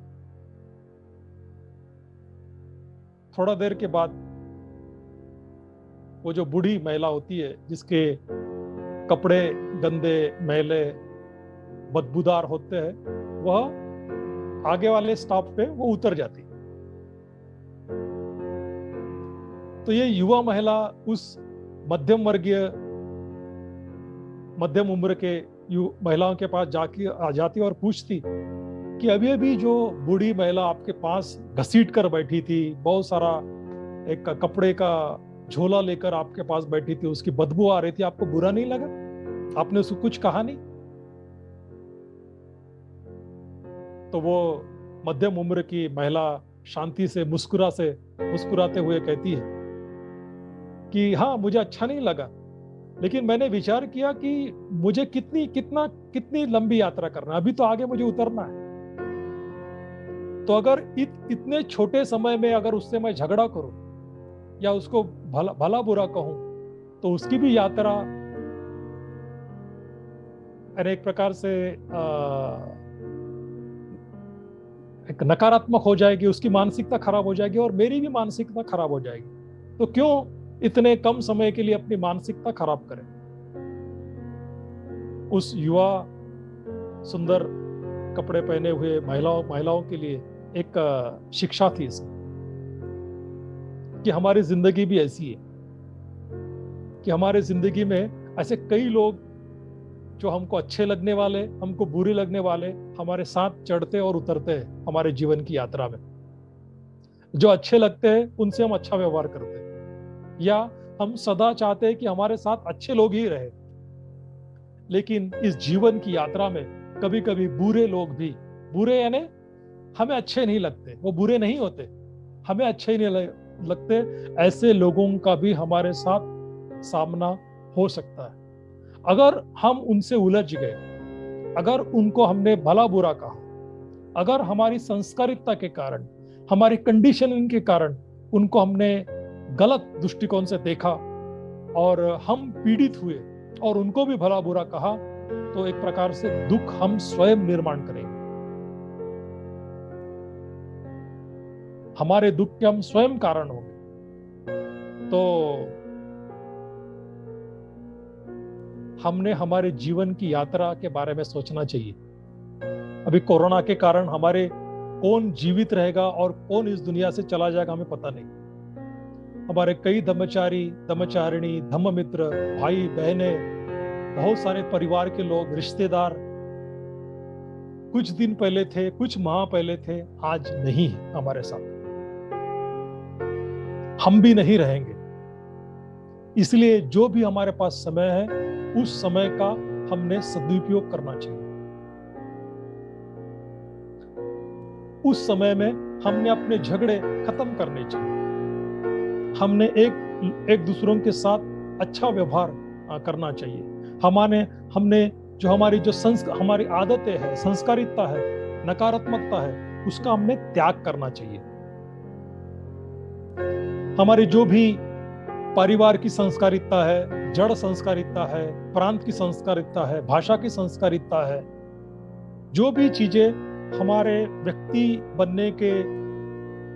[SPEAKER 1] थोड़ा देर के बाद वो जो बूढ़ी महिला होती है, जिसके कपड़े गंदे, मैले, बदबूदार होते हैं, वह आगे वाले स्टॉप पे वो उतर जाती। तो ये युवा महिला उस मध्यम उम्र के महिलाओं के पास आ जाती और पूछती कि अभी अभी जो बूढ़ी महिला आपके पास घसीट कर बैठी थी, बहुत सारा एक कपड़े का झोला लेकर आपके पास बैठी थी, उसकी बदबू आ रही थी, आपको बुरा नहीं लगा? आपने उसको कुछ कहा नहीं? तो वो मध्यम उम्र की महिला शांति से मुस्कुराते हुए कहती है कि हाँ, मुझे अच्छा नहीं लगा, लेकिन मैंने विचार किया कि मुझे कितनी लंबी यात्रा करना है, अभी तो आगे मुझे उतरना है। तो अगर इतने छोटे समय में अगर उससे मैं झगड़ा करूं या उसको भला बुरा कहूं, तो उसकी भी यात्रा एक प्रकार से एक नकारात्मक हो जाएगी, उसकी मानसिकता खराब हो जाएगी और मेरी भी मानसिकता खराब हो जाएगी। तो क्यों इतने कम समय के लिए अपनी मानसिकता खराब करें? उस युवा सुंदर कपड़े पहने हुए महिलाओं के लिए एक शिक्षा थी इसमें, कि हमारी जिंदगी भी ऐसी है, कि हमारे जिंदगी में ऐसे कई लोग जो हमको अच्छे लगने वाले, हमको बुरे लगने वाले, हमारे साथ चढ़ते और उतरते हैं हमारे जीवन की यात्रा में। जो अच्छे लगते हैं उनसे हम अच्छा व्यवहार करते हैं, या हम सदा चाहते हैं कि हमारे साथ अच्छे लोग ही रहे। लेकिन इस जीवन की यात्रा में कभी कभी बुरे लोग भी, बुरे यानी हमें अच्छे नहीं लगते, वो बुरे नहीं होते, हमें अच्छे ही नहीं लगते, ऐसे लोगों का भी हमारे साथ सामना हो सकता है। अगर हम उनसे उलझ गए, अगर उनको हमने भला बुरा कहा, अगर हमारी संस्कारिता के कारण, हमारी कंडीशनिंग के कारण उनको हमने गलत दृष्टिकोण से देखा और हम पीड़ित हुए और उनको भी भला बुरा कहा, तो एक प्रकार से दुख हम स्वयं निर्माण करेंगे। हमारे दुख के हम स्वयं कारण होंगे। तो हमने हमारे जीवन की यात्रा के बारे में सोचना चाहिए। अभी कोरोना के कारण हमारे कौन जीवित रहेगा और कौन इस दुनिया से चला जाएगा हमें पता नहीं। हमारे कई धर्मचारी, धर्मचारिणी, धम्म मित्र, भाई बहने, बहुत सारे परिवार के लोग, रिश्तेदार कुछ दिन पहले थे, कुछ माह पहले थे, आज नहीं है हमारे साथ। हम भी नहीं रहेंगे। इसलिए जो भी हमारे पास समय है, उस समय का हमने सदुपयोग करना चाहिए। उस समय में हमने अपने झगड़े खत्म करने चाहिए। हमने एक दूसरों के साथ अच्छा व्यवहार करना चाहिए। हमने जो हमारी आदतें हैं, संस्कारिता है, नकारात्मकता है, उसका हमने त्याग करना चाहिए। हमारी जो भी परिवार की संस्कारिता है, जड़ संस्कारिता है, प्रांत की संस्कारिता है, भाषा की संस्कारिता है, जो भी चीजें हमारे व्यक्ति बनने के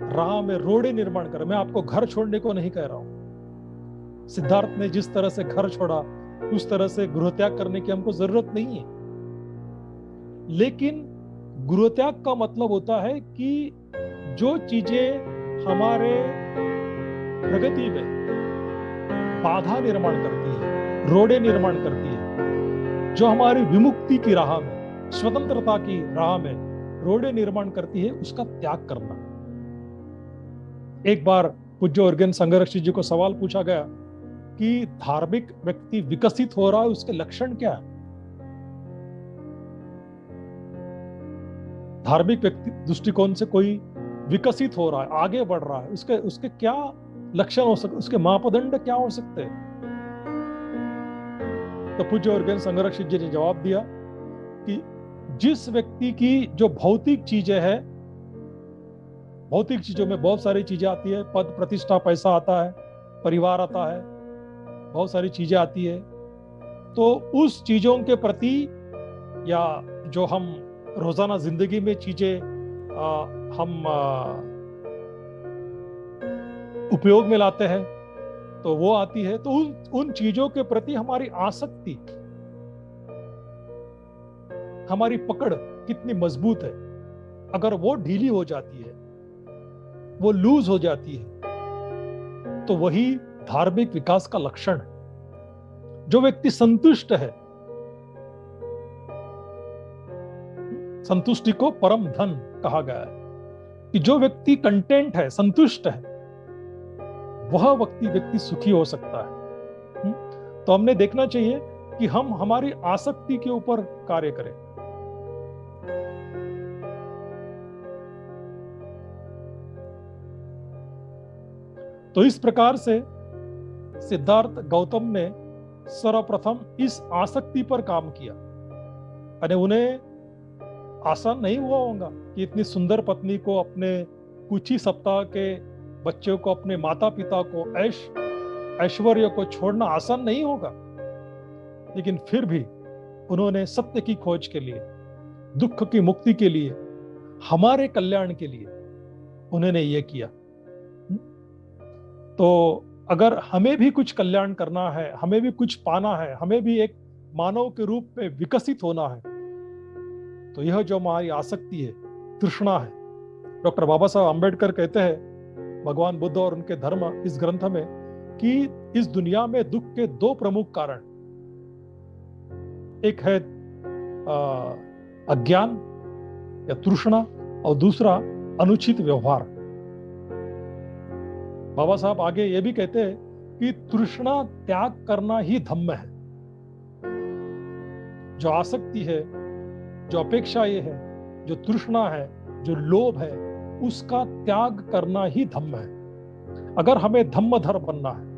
[SPEAKER 1] राह में रोड़े निर्माण कर, मैं आपको घर छोड़ने को नहीं कह रहा हूं। सिद्धार्थ ने जिस तरह से घर छोड़ा, उस तरह से गृहत्याग करने की हमको जरूरत नहीं है। लेकिन गृहत्याग का मतलब होता है कि जो चीजें हमारे प्रगति में बाधा निर्माण करती है, रोड़े निर्माण करती है, जो हमारी विमुक्ति की राह में, स्वतंत्रता की राह में रोड़े निर्माण करती है, उसका त्याग करना। एक बार पूज्य ऑर्गेन संघरक्षी जी को सवाल पूछा गया कि धार्मिक व्यक्ति विकसित हो रहा है, उसके लक्षण क्या है? धार्मिक व्यक्ति दृष्टिकोण से कोई विकसित हो रहा है, आगे बढ़ रहा है, उसके क्या लक्षण हो सकते, उसके मापदंड क्या हो सकते हैं? तो पूज्य ऑर्गेन संघरक्षी जी ने जवाब दिया कि जिस व्यक्ति की जो भौतिक चीजें हैं, भौतिक चीजों में बहुत सारी चीजें आती है, पद प्रतिष्ठा, पैसा आता है, परिवार आता है, बहुत सारी चीजें आती है, तो उस चीजों के प्रति या जो हम रोजाना जिंदगी में चीजें हम उपयोग में लाते हैं, तो वो आती है, तो उन चीजों के प्रति हमारी आसक्ति, हमारी पकड़ कितनी मजबूत है। अगर वो ढीली हो जाती है, वो लूज हो जाती है, तो वही धार्मिक विकास का लक्षण है। जो व्यक्ति संतुष्ट है, संतुष्टि को परम धन कहा गया है, कि जो व्यक्ति कंटेंट है, संतुष्ट है, वह व्यक्ति सुखी हो सकता है। तो हमने देखना चाहिए कि हम हमारी आसक्ति के ऊपर कार्य करें। तो इस प्रकार से सिद्धार्थ गौतम ने सर्वप्रथम इस आसक्ति पर काम किया। अरे उन्हें आसान नहीं हुआ होगा कि इतनी सुंदर पत्नी को, अपने कुछ ही सप्ताह के बच्चों को, अपने माता पिता को, ऐश्वर्य को छोड़ना आसान नहीं होगा। लेकिन फिर भी उन्होंने सत्य की खोज के लिए, दुख की मुक्ति के लिए, हमारे कल्याण के लिए उन्होंने ये किया। तो अगर हमें भी कुछ कल्याण करना है, हमें भी कुछ पाना है, हमें भी एक मानव के रूप में विकसित होना है, तो यह जो हमारी आसक्ति है, तृष्णा है। डॉक्टर बाबा साहब आम्बेडकर कहते हैं, भगवान बुद्ध और उनके धर्म इस ग्रंथ में, कि इस दुनिया में दुख के दो प्रमुख कारण, एक है अज्ञान या तृष्णा, और दूसरा अनुचित व्यवहार। बाबा साहब आगे ये भी कहते हैं कि तृष्णा त्याग करना ही धम्म है। जो आसक्ति है, जो अपेक्षा ये है, जो तृष्णा है, जो लोभ है, उसका त्याग करना ही धम्म है। अगर हमें धम्मधर बनना है,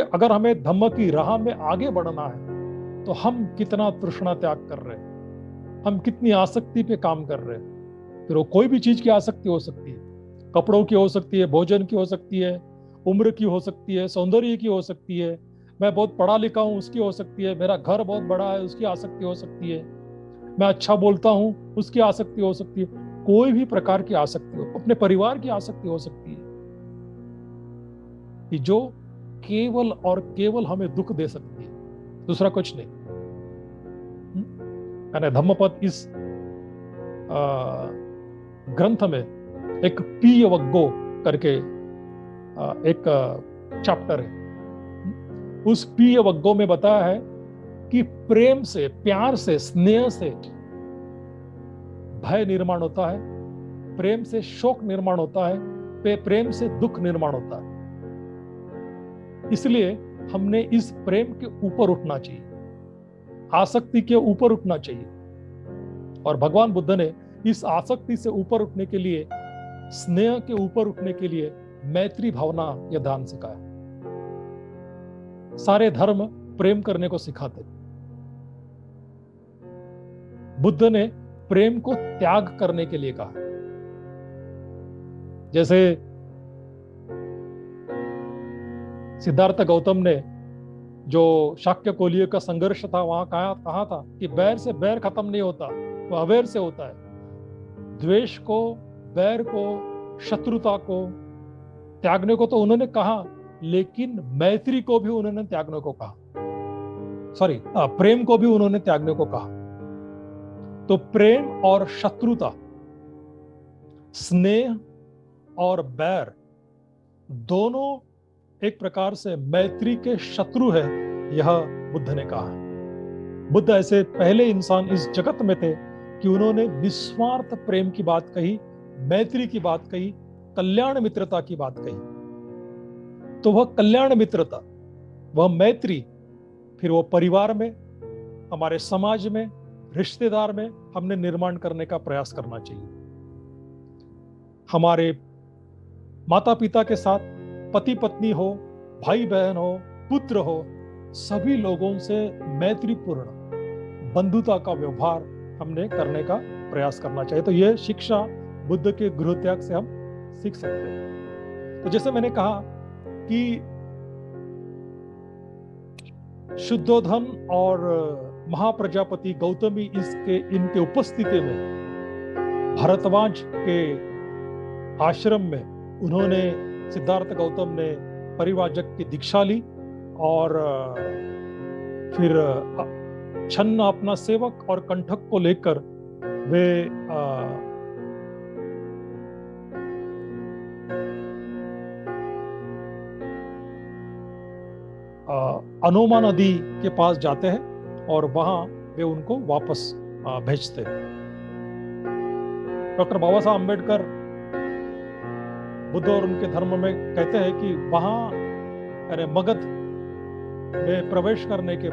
[SPEAKER 1] अगर हमें धम्म की राह में आगे बढ़ना है, तो हम कितना तृष्णा त्याग कर रहे हैं, हम कितनी आसक्ति पे काम कर रहे हैं। फिर वो कोई भी चीज की आसक्ति हो सकती है, कपड़ों की हो सकती है, भोजन की हो सकती है, उम्र की हो सकती है, सौंदर्य की हो सकती है, मैं बहुत पढ़ा लिखा हूँ उसकी हो सकती है, मेरा घर बहुत बड़ा है उसकी आसक्ति हो सकती है, मैं अच्छा बोलता हूँ उसकी आसक्ति हो सकती है, कोई भी प्रकार की आसक्ति हो, अपने परिवार की आसक्ति हो सकती है कि जो केवल और केवल हमें दुख दे सकती है, दूसरा कुछ नहीं। यानी धम्मपद इस ग्रंथ में एक पीय वग्गो करके एक चैप्टर है, उस पीय वग्गो में बताया है कि प्रेम से, प्यार से, स्नेह से भय निर्माण होता है, प्रेम से शोक निर्माण होता है, प्रेम से दुख निर्माण होता है। इसलिए हमने इस प्रेम के ऊपर उठना चाहिए, आसक्ति के ऊपर उठना चाहिए। और भगवान बुद्ध ने इस आसक्ति से ऊपर उठने के लिए, स्नेह के ऊपर उठने के लिए मैत्री भावना या दान सिखाया। सारे धर्म प्रेम करने को सिखाते, बुद्ध ने प्रेम को त्याग करने के लिए कहा। जैसे सिद्धार्थ गौतम ने जो शाक्य कोलियों का संघर्ष था, वहां कहा था कि बैर से बैर खत्म नहीं होता, वो अवैर से होता है। द्वेष को, बैर को, शत्रुता को त्यागने को तो उन्होंने कहा, लेकिन मैत्री को भी उन्होंने त्यागने को कहा, प्रेम को भी उन्होंने त्यागने को कहा। तो प्रेम और शत्रुता, स्नेह और बैर दोनों एक प्रकार से मैत्री के शत्रु है, यह बुद्ध ने कहा है। बुद्ध ऐसे पहले इंसान इस जगत में थे कि उन्होंने निस्वार्थ प्रेम की बात कही, मैत्री की बात कही, कल्याण मित्रता की बात कही। तो वह कल्याण मित्रता, वह मैत्री, फिर वो परिवार में, हमारे समाज में, रिश्तेदार में हमने निर्माण करने का प्रयास करना चाहिए। हमारे माता पिता के साथ, पति पत्नी हो, भाई बहन हो, पुत्र हो, सभी लोगों से मैत्रीपूर्ण बंधुता का व्यवहार हमने करने का प्रयास करना चाहिए। तो यह शिक्षा बुद्ध के गृह त्याग से हम सीख सकते हैं। तो जैसे मैंने कहा कि शुद्धोधन और महाप्रजापति गौतमी इनके उपस्थिति में भारद्वाज के आश्रम में उन्होंने, सिद्धार्थ गौतम ने परिव्राजक की दीक्षा ली और फिर छन्न अपना सेवक और कंठक को लेकर वे अनोमा नदी के पास जाते हैं और वहां वे उनको वापस भेजते हैं। डॉक्टर बाबा साहब अम्बेडकर बुद्ध और उनके धर्म में कहते हैं कि वहां, अरे मगध में प्रवेश करने के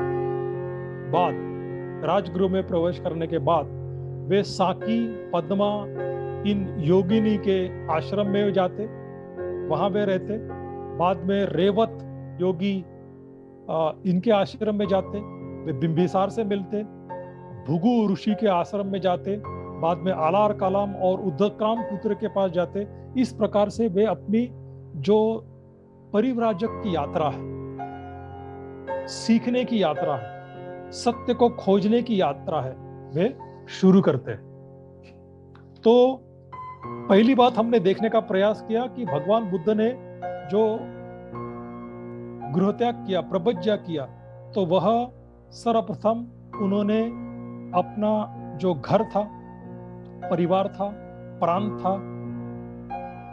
[SPEAKER 1] बाद, राजगृह में प्रवेश करने के बाद वे साकी, पद्मा, इन योगिनी के आश्रम में जाते, वहां वे रहते। बाद में रेवत योगी इनके आश्रम में जाते, वे बिंबिसार से मिलते। भृगु ऋषि के आश्रम में जाते, बाद में आलार कलाम और उद्धवकाम पुत्र के पास जाते। इस प्रकार से वे अपनी जो परिव्राजक की यात्रा है, सीखने की यात्रा है, सत्य को खोजने की यात्रा है, वे शुरू करते हैं। तो पहली बात हमने देखने का प्रयास किया कि भगवान बुद्ध ने जो गृहत्याग किया, प्रबज्या किया, तो वह सर्वप्रथम उन्होंने अपना जो घर था, परिवार था, प्राण था,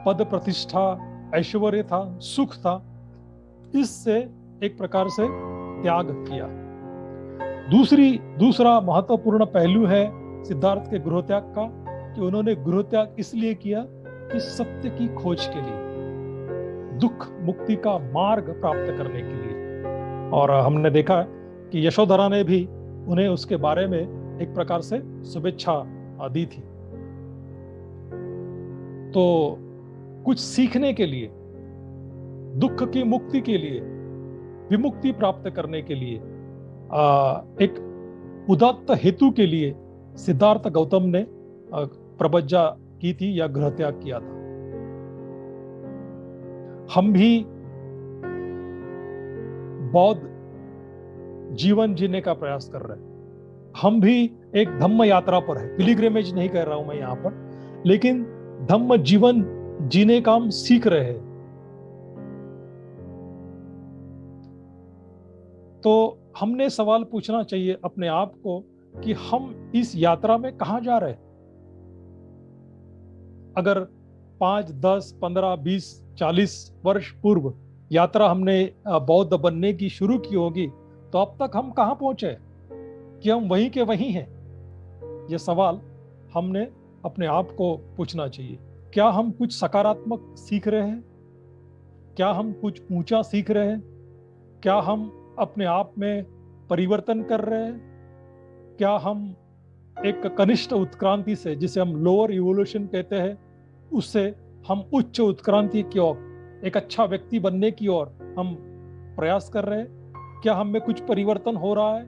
[SPEAKER 1] पद प्रतिष्ठा, ऐश्वर्य था, सुख था, इससे एक प्रकार से त्याग किया। दूसरा महत्वपूर्ण पहलू है सिद्धार्थ के गृहत्याग का कि उन्होंने गृहत्याग इसलिए किया कि सत्य की खोज के लिए, दुख मुक्ति का मार्ग प्राप्त करने के लिए। और हमने देखा कि यशोधरा ने भी उन्हें उसके बारे में एक प्रकार से शुभेच्छा दी थी। तो कुछ सीखने के लिए, दुख की मुक्ति के लिए, विमुक्ति प्राप्त करने के लिए, एक उदात्त हेतु के लिए सिद्धार्थ गौतम ने प्रबज्जा की थी या गृह त्याग किया था। हम भी बौद्ध जीवन जीने का प्रयास कर रहे हैं। हम भी एक धम्म यात्रा पर है, पिलिग्रिमेज नहीं कर रहा हूं मैं यहां पर, लेकिन धम्म जीवन जीने का हम सीख रहे हैं। तो हमने सवाल पूछना चाहिए अपने आप को कि हम इस यात्रा में कहां जा रहे हैं। अगर 5, 10, 15, 20, 40 वर्ष पूर्व यात्रा हमने बौद्ध बनने की शुरू की होगी, तो अब तक हम कहां पहुंचे कि हम वहीं के वहीं हैं। यह सवाल हमने अपने आप को पूछना चाहिए। क्या हम कुछ सकारात्मक सीख रहे हैं? क्या हम कुछ ऊंचा सीख रहे हैं? क्या हम अपने आप में परिवर्तन कर रहे हैं? क्या हम एक कनिष्ठ उत्क्रांति से, जिसे हम लोअर इवोल्यूशन कहते हैं, उससे हम उच्च उत्क्रांति की ओर, एक अच्छा व्यक्ति बनने की ओर हम प्रयास कर रहे हैं? क्या हम में कुछ परिवर्तन हो रहा है?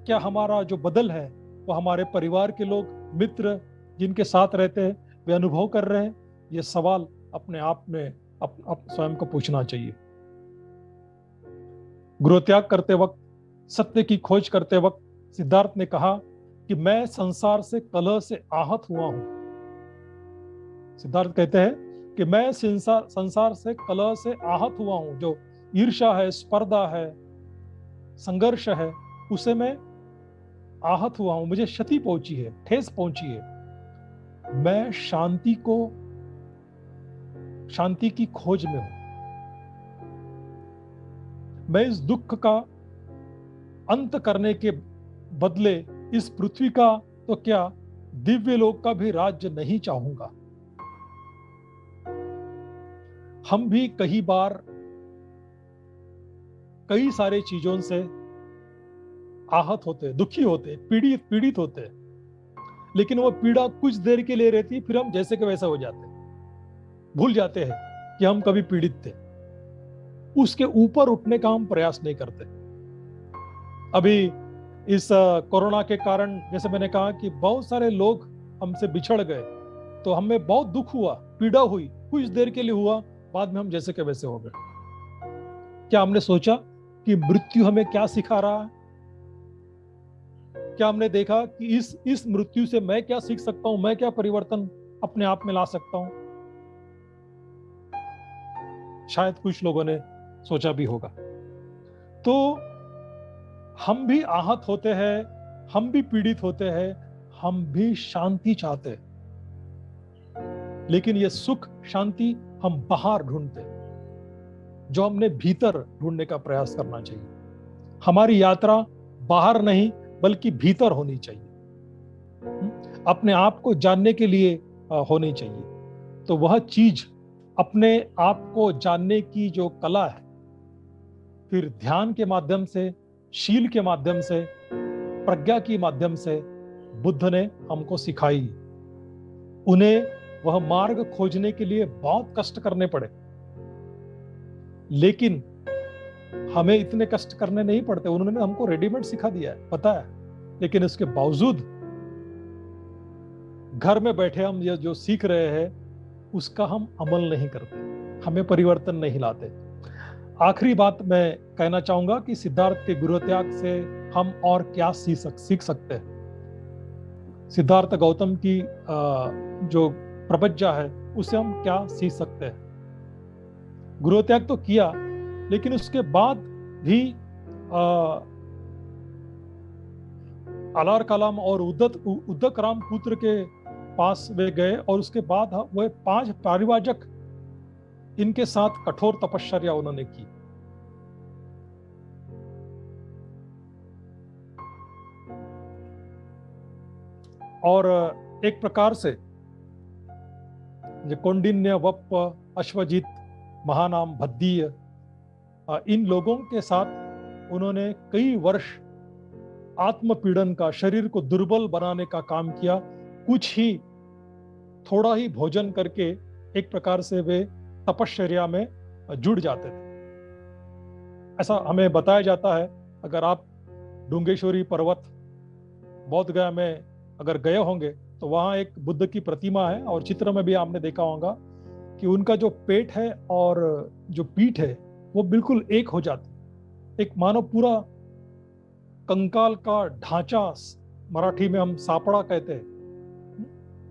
[SPEAKER 1] क्या हमारा जो बदल है वो हमारे परिवार के लोग, मित्र जिनके साथ रहते हैं, वे अनुभव कर रहे हैं? ये सवाल अपने आप में स्वयं को पूछना चाहिए। गृह त्याग करते वक्त, सत्य की खोज करते वक्त सिद्धार्थ ने कहा कि मैं संसार से कलह से आहत हुआ हूं। सिद्धार्थ कहते हैं कि मैं संसार से कलह से आहत हुआ हूं। जो ईर्ष्या है, स्पर्धा है, संघर्ष है, उसे मैं आहत हुआ हूं, मुझे क्षति पहुंची है, ठेस पहुंची है। मैं शांति की खोज में हूं। मैं इस दुख का अंत करने के बदले इस पृथ्वी का तो क्या, दिव्य लोक का भी राज्य नहीं चाहूंगा। हम भी कई बार कई सारे चीजों से आहत होते, दुखी होते, पीड़ित होते, लेकिन वो पीड़ा कुछ देर के लिए रहती, फिर हम जैसे के वैसे हो जाते, भूल जाते हैं कि हम कभी पीड़ित थे। उसके ऊपर उठने का हम प्रयास नहीं करते। अभी इस कोरोना के कारण, जैसे मैंने कहा कि बहुत सारे लोग हमसे बिछड़ गए, तो हमें बहुत दुख हुआ, पीड़ा हुई, कुछ देर के लिए हुआ, बाद में हम जैसे के वैसे हो गए। क्या हमने सोचा कि मृत्यु हमें क्या सिखा रहा है? क्या हमने देखा कि इस मृत्यु से मैं क्या सीख सकता हूं, मैं क्या परिवर्तन अपने आप में ला सकता हूं? शायद कुछ लोगों ने सोचा भी होगा। तो हम भी आहत होते हैं, हम भी पीड़ित होते हैं, हम भी शांति चाहते हैं, लेकिन ये सुख शांति हम बाहर ढूंढते हैं, जो हमने भीतर ढूंढने का प्रयास करना चाहिए। हमारी यात्रा बाहर नहीं बल्कि भीतर होनी चाहिए, अपने आप को जानने के लिए होनी चाहिए। तो वह चीज, अपने आप को जानने की जो कला है, फिर ध्यान के माध्यम से, शील के माध्यम से, प्रज्ञा के माध्यम से बुद्ध ने हमको सिखाई। उन्हें वह मार्ग खोजने के लिए बहुत कष्ट करने पड़े, लेकिन हमें इतने कष्ट करने नहीं पड़ते। उन्होंने हमको रेडीमेड सिखा दिया है, पता है, लेकिन इसके बावजूद घर में बैठे हम ये जो सीख रहे हैं उसका हम अमल नहीं करते, हमें परिवर्तन नहीं लाते। आखिरी बात मैं कहना चाहूंगा कि सिद्धार्थ के गृह त्याग से हम और क्या सीख सकते हैं। सिद्धार्थ गौतम की जो प्रपंचा है, उससे हम क्या सीख सकते हैं? गृह त्याग तो किया, लेकिन उसके बाद भी अलार कलाम और उदक राम पुत्र के पास वे गए, और उसके बाद वह 5 परिव्राजक, इनके साथ कठोर तपश्चर्या उन्होंने की। और एक प्रकार से कौंडिन्य, वप, अश्वजित, महानाम, भद्दीय, इन लोगों के साथ उन्होंने कई वर्ष आत्मपीड़न का, शरीर को दुर्बल बनाने का काम किया। कुछ ही, थोड़ा ही भोजन करके एक प्रकार से वे तपश्चर्या में जुड़ जाते थे, ऐसा हमें बताया जाता है। अगर आप डुंगेश्वरी पर्वत बोध गया में अगर गए होंगे, तो वहाँ एक बुद्ध की प्रतिमा है और चित्र में भी आपने देखा होगा कि उनका जो पेट है और जो पीठ है वो बिल्कुल एक हो जाती, एक मानो पूरा कंकाल का ढांचा, मराठी में हम सापड़ा कहते हैं,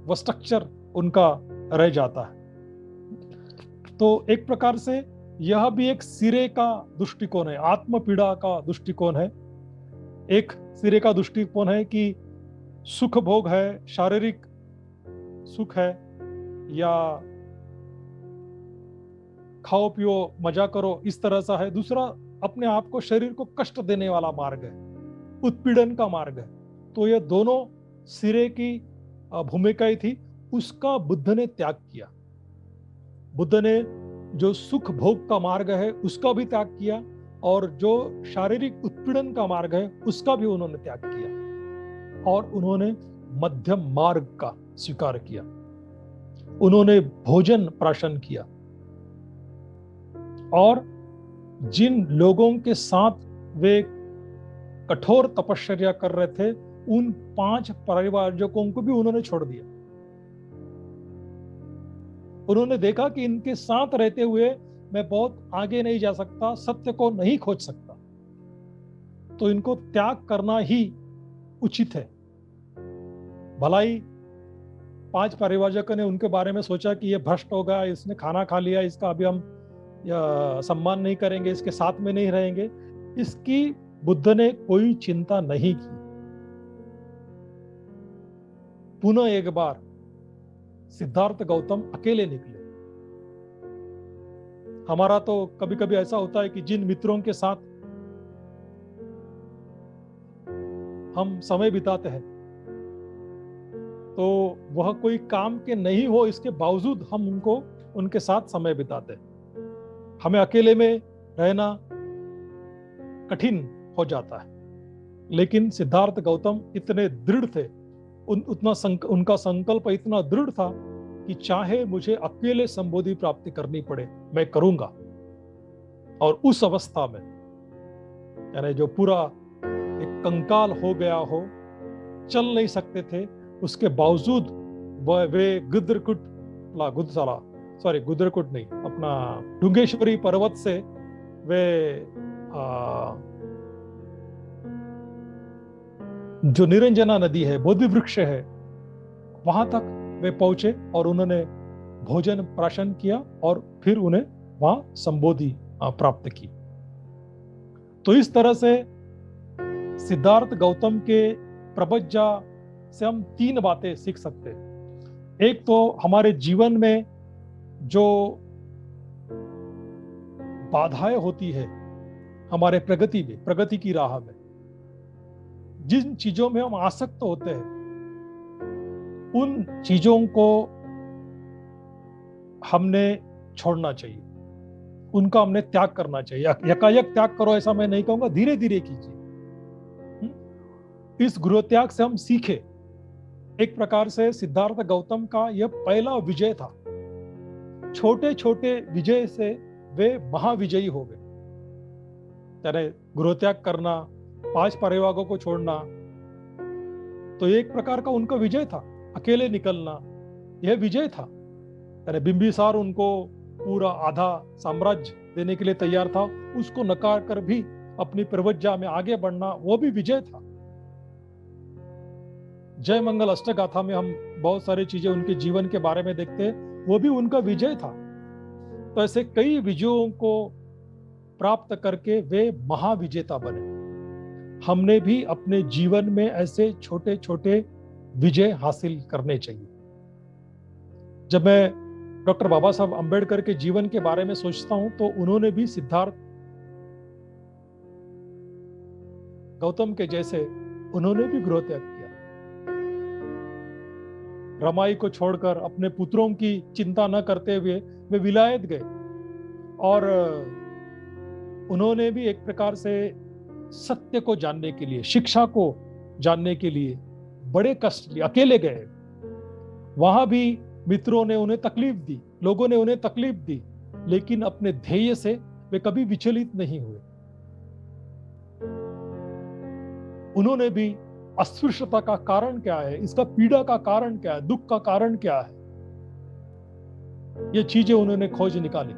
[SPEAKER 1] वो स्ट्रक्चर उनका रह जाता है। तो एक प्रकार से यह भी एक सिरे का दृष्टिकोण है, आत्मपीड़ा का दृष्टिकोण है। एक सिरे का दृष्टिकोण है कि सुख भोग है, शारीरिक सुख है, या खाओ पियो मजा करो, इस तरह सा है। दूसरा अपने आप को, शरीर को कष्ट देने वाला मार्ग है, उत्पीड़न का मार्ग है। तो ये दोनों सिरे की भूमिकाएं थी, उसका बुद्ध ने त्याग किया। बुद्ध ने जो सुख भोग का मार्ग है उसका भी त्याग किया, और जो शारीरिक उत्पीड़न का मार्ग है उसका भी उन्होंने त्याग किया, और उन्होंने मध्यम मार्ग का स्वीकार किया। उन्होंने भोजन प्राशन किया, और जिन लोगों के साथ वे कठोर तपश्चर्या कर रहे थे उन 5 परिवारजकों को भी उन्होंने छोड़ दिया। उन्होंने देखा कि इनके साथ रहते हुए मैं बहुत आगे नहीं जा सकता, सत्य को नहीं खोज सकता, तो इनको त्याग करना ही उचित है। भलाई 5 परिवारजकों ने उनके बारे में सोचा कि ये भ्रष्ट होगा, इसने खाना खा लिया, इसका अभी हम सम्मान नहीं करेंगे, इसके साथ में नहीं रहेंगे, इसकी बुद्ध ने कोई चिंता नहीं की। पुनः एक बार सिद्धार्थ गौतम अकेले निकले। हमारा तो कभी कभी ऐसा होता है कि जिन मित्रों के साथ हम समय बिताते हैं तो वह कोई काम के नहीं हो, इसके बावजूद हम उनके साथ समय बिताते हैं। हमें अकेले में रहना कठिन हो जाता है, लेकिन सिद्धार्थ गौतम इतने दृढ़ थे, उनका संकल्प इतना दृढ़ था कि चाहे मुझे अकेले संबोधि प्राप्ति करनी पड़े मैं करूंगा। और उस अवस्था में, यानी जो पूरा एक कंकाल हो गया हो, चल नहीं सकते थे, उसके बावजूद वे गुदरकुट नहीं, अपना डुंगेश्वरी पर्वत से वे जो निरंजना नदी है, बोधि वृक्ष है, वहां तक वे पहुंचे और उन्होंने भोजन प्राशन किया और फिर उन्हें वहां संबोधि प्राप्त की। तो इस तरह से सिद्धार्थ गौतम के प्रवज्जा से हम 3 बातें सीख सकते हैं। एक तो हमारे जीवन में जो बाधाएं होती है हमारे प्रगति की राह में, जिन चीजों में हम आसक्त होते हैं उन चीजों को हमने छोड़ना चाहिए, उनका हमने त्याग करना चाहिए। यकायक त्याग करो ऐसा मैं नहीं कहूंगा, धीरे धीरे कीजिए। इस गृह त्याग से हम सीखे। एक प्रकार से सिद्धार्थ गौतम का यह पहला विजय था। छोटे छोटे विजय से वे महाविजयी हो गए। यानी गृह त्याग करना, 5 परिवारों को छोड़ना, तो एक प्रकार का उनका विजय था। अकेले निकलना यह विजय था। यानी बिंबिसार उनको पूरा आधा साम्राज्य देने के लिए तैयार था, उसको नकार कर भी अपनी प्रवज्जा में आगे बढ़ना, वो भी विजय था। जय मंगल अष्टगाथा में हम बहुत सारी चीजें उनके जीवन के बारे में देखते हैं, वो भी उनका विजय था। तो ऐसे कई विजयों को प्राप्त करके वे महाविजेता बने। हमने भी अपने जीवन में ऐसे छोटे छोटे विजय हासिल करने चाहिए। जब मैं डॉक्टर बाबा साहब अंबेडकर के जीवन के बारे में सोचता हूं तो उन्होंने भी सिद्धार्थ गौतम के जैसे उन्होंने भी गृह त्याग किया। रमाई को छोड़कर अपने पुत्रों की चिंता न करते हुए वे विलायत गए, और उन्होंने भी एक प्रकार से सत्य को जानने के लिए, शिक्षा को जानने के लिए बड़े कष्ट लिए, अकेले गए। वहां भी मित्रों ने उन्हें तकलीफ दी, लोगों ने उन्हें तकलीफ दी, लेकिन अपने ध्येय से वे कभी विचलित नहीं हुए। उन्होंने भी अस्पृश्यता का कारण क्या है, इसका पीड़ा का कारण क्या है, दुख का कारण क्या है, ये चीजें उन्होंने खोज निकाली।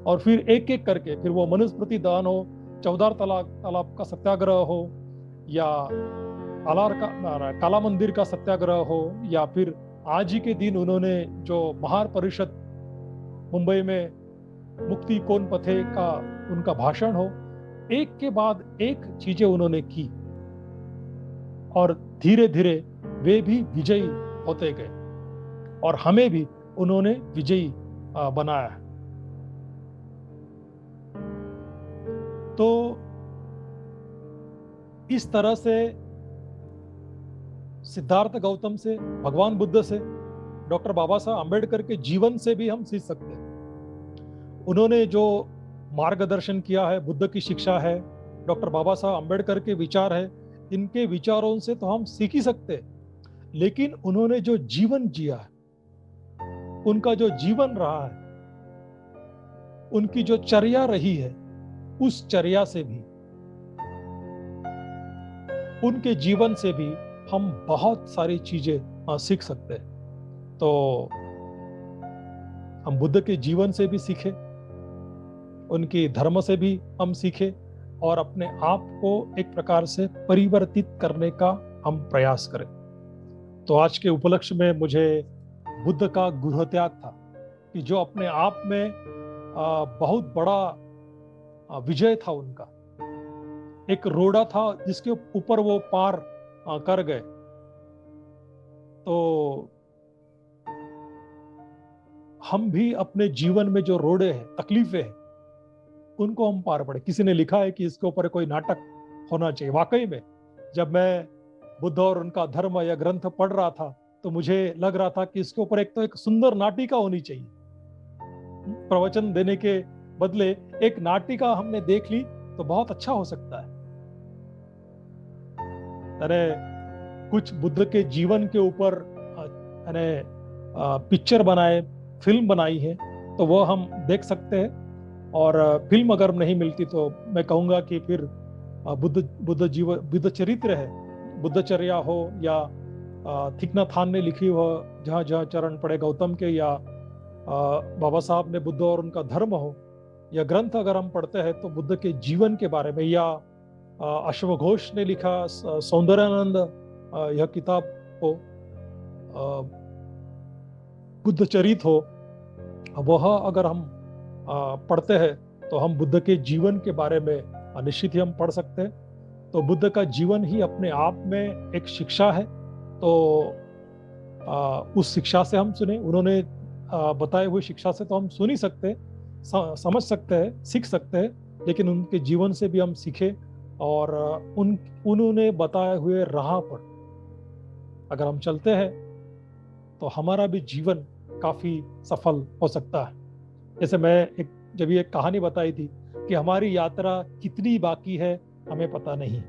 [SPEAKER 1] और फिर एक एक करके, फिर वो मनुस्मृति दान हो, चौदार तालाब का सत्याग्रह हो, या आलार का काला मंदिर का सत्याग्रह हो, या फिर आज ही के दिन उन्होंने जो महापरिषद मुंबई में मुक्ति कौन पथे का उनका भाषण हो, एक के बाद एक चीजें उन्होंने की और धीरे धीरे वे भी विजयी होते गए और हमें भी उन्होंने विजयी बनाया। तो इस तरह से सिद्धार्थ गौतम से, भगवान बुद्ध से, डॉक्टर बाबा साहब अम्बेडकर के जीवन से भी हम सीख सकते हैं। उन्होंने जो मार्गदर्शन किया है, बुद्ध की शिक्षा है, डॉक्टर बाबा साहब अम्बेडकर के विचार है, इनके विचारों से तो हम सीख ही सकते हैं। लेकिन उन्होंने जो जीवन जिया है, उनका जो जीवन रहा है, उनकी जो चर्या रही है, उस चर्या से भी, उनके जीवन से भी हम बहुत सारी चीजें सीख सकते हैं। तो हम बुद्ध के जीवन से भी सीखे, उनकी धर्म से भी हम सीखे और अपने आप को एक प्रकार से परिवर्तित करने का हम प्रयास करें। तो आज के उपलक्ष्य में मुझे बुद्ध का गृह त्याग था कि जो अपने आप में बहुत बड़ा विजय था उनका, एक रोड़ा था जिसके ऊपर वो पार कर गए। तो हम भी अपने जीवन में जो रोड़े हैं, तकलीफें हैं, उनको हम पार पड़े। किसी ने लिखा है कि इसके ऊपर कोई नाटक होना चाहिए। वाकई में जब मैं बुद्ध और उनका धर्म या ग्रंथ पढ़ रहा था तो मुझे लग रहा था कि इसके ऊपर एक सुंदर नाटिका होनी चाहिए। प्रवचन देने के बदले एक नाटिका हमने देख ली तो बहुत अच्छा हो सकता है। अरे कुछ बुद्ध के जीवन के ऊपर पिक्चर बनाए, फिल्म बनाई है, तो वो हम देख सकते हैं। और फिल्म अगर नहीं मिलती तो मैं कहूँगा कि फिर बुद्ध चरित्र है, बुद्धचर्या हो, या थिक नथ हान ने लिखी हो जहाँ जहाँ चरण पड़े गौतम के, या बाबा साहब ने बुद्ध और उनका धर्म हो, या ग्रंथ अगर हम पढ़ते हैं तो बुद्ध के जीवन के बारे में, या अश्वघोष ने लिखा सौंदर्यानंद यह किताब हो, बुद्ध चरित हो, वह अगर हम पढ़ते हैं तो हम बुद्ध के जीवन के बारे में निश्चित ही हम पढ़ सकते हैं। तो बुद्ध का जीवन ही अपने आप में एक शिक्षा है। तो उस शिक्षा से हम सुने, उन्होंने बताए हुए शिक्षा से तो हम सुन ही सकते, समझ सकते हैं, सीख सकते हैं, लेकिन उनके जीवन से भी हम सीखे और उन्होंने बताए हुए राह पर अगर हम चलते हैं तो हमारा भी जीवन काफी सफल हो सकता है। जैसे मैं जब ये कहानी बताई थी कि हमारी यात्रा कितनी बाकी है हमें पता नहीं।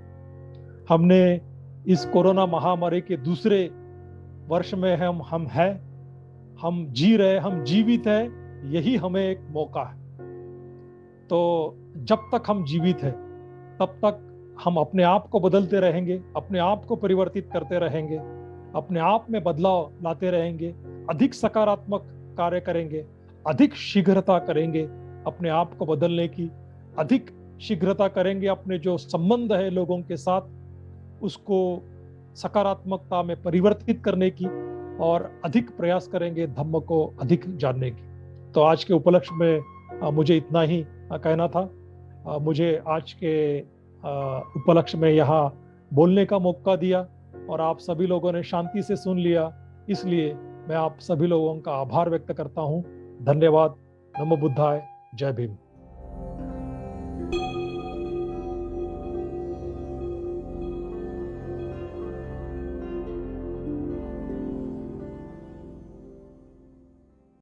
[SPEAKER 1] हमने इस कोरोना महामारी के दूसरे वर्ष में हम हैं, हम जी रहे, हम जीवित हैं, यही हमें एक मौका है। तो जब तक हम जीवित हैं तब तक हम अपने आप को बदलते रहेंगे, अपने आप को परिवर्तित करते रहेंगे, अपने आप में बदलाव लाते रहेंगे, अधिक सकारात्मक कार्य करेंगे, अधिक शीघ्रता करेंगे अपने आप को बदलने की, अधिक शीघ्रता करेंगे अपने जो संबंध है लोगों के साथ उसको सकारात्मकता में परिवर्तित करने की, और अधिक प्रयास करेंगे धम्म को अधिक जानने की। तो आज के उपलक्ष्य में मुझे इतना ही कहना था। मुझे आज के उपलक्ष्य में यहाँ बोलने का मौका दिया और आप सभी लोगों ने शांति से सुन लिया, इसलिए मैं आप सभी लोगों का आभार व्यक्त करता हूँ। धन्यवाद। नमो बुद्धाय। जय भीम।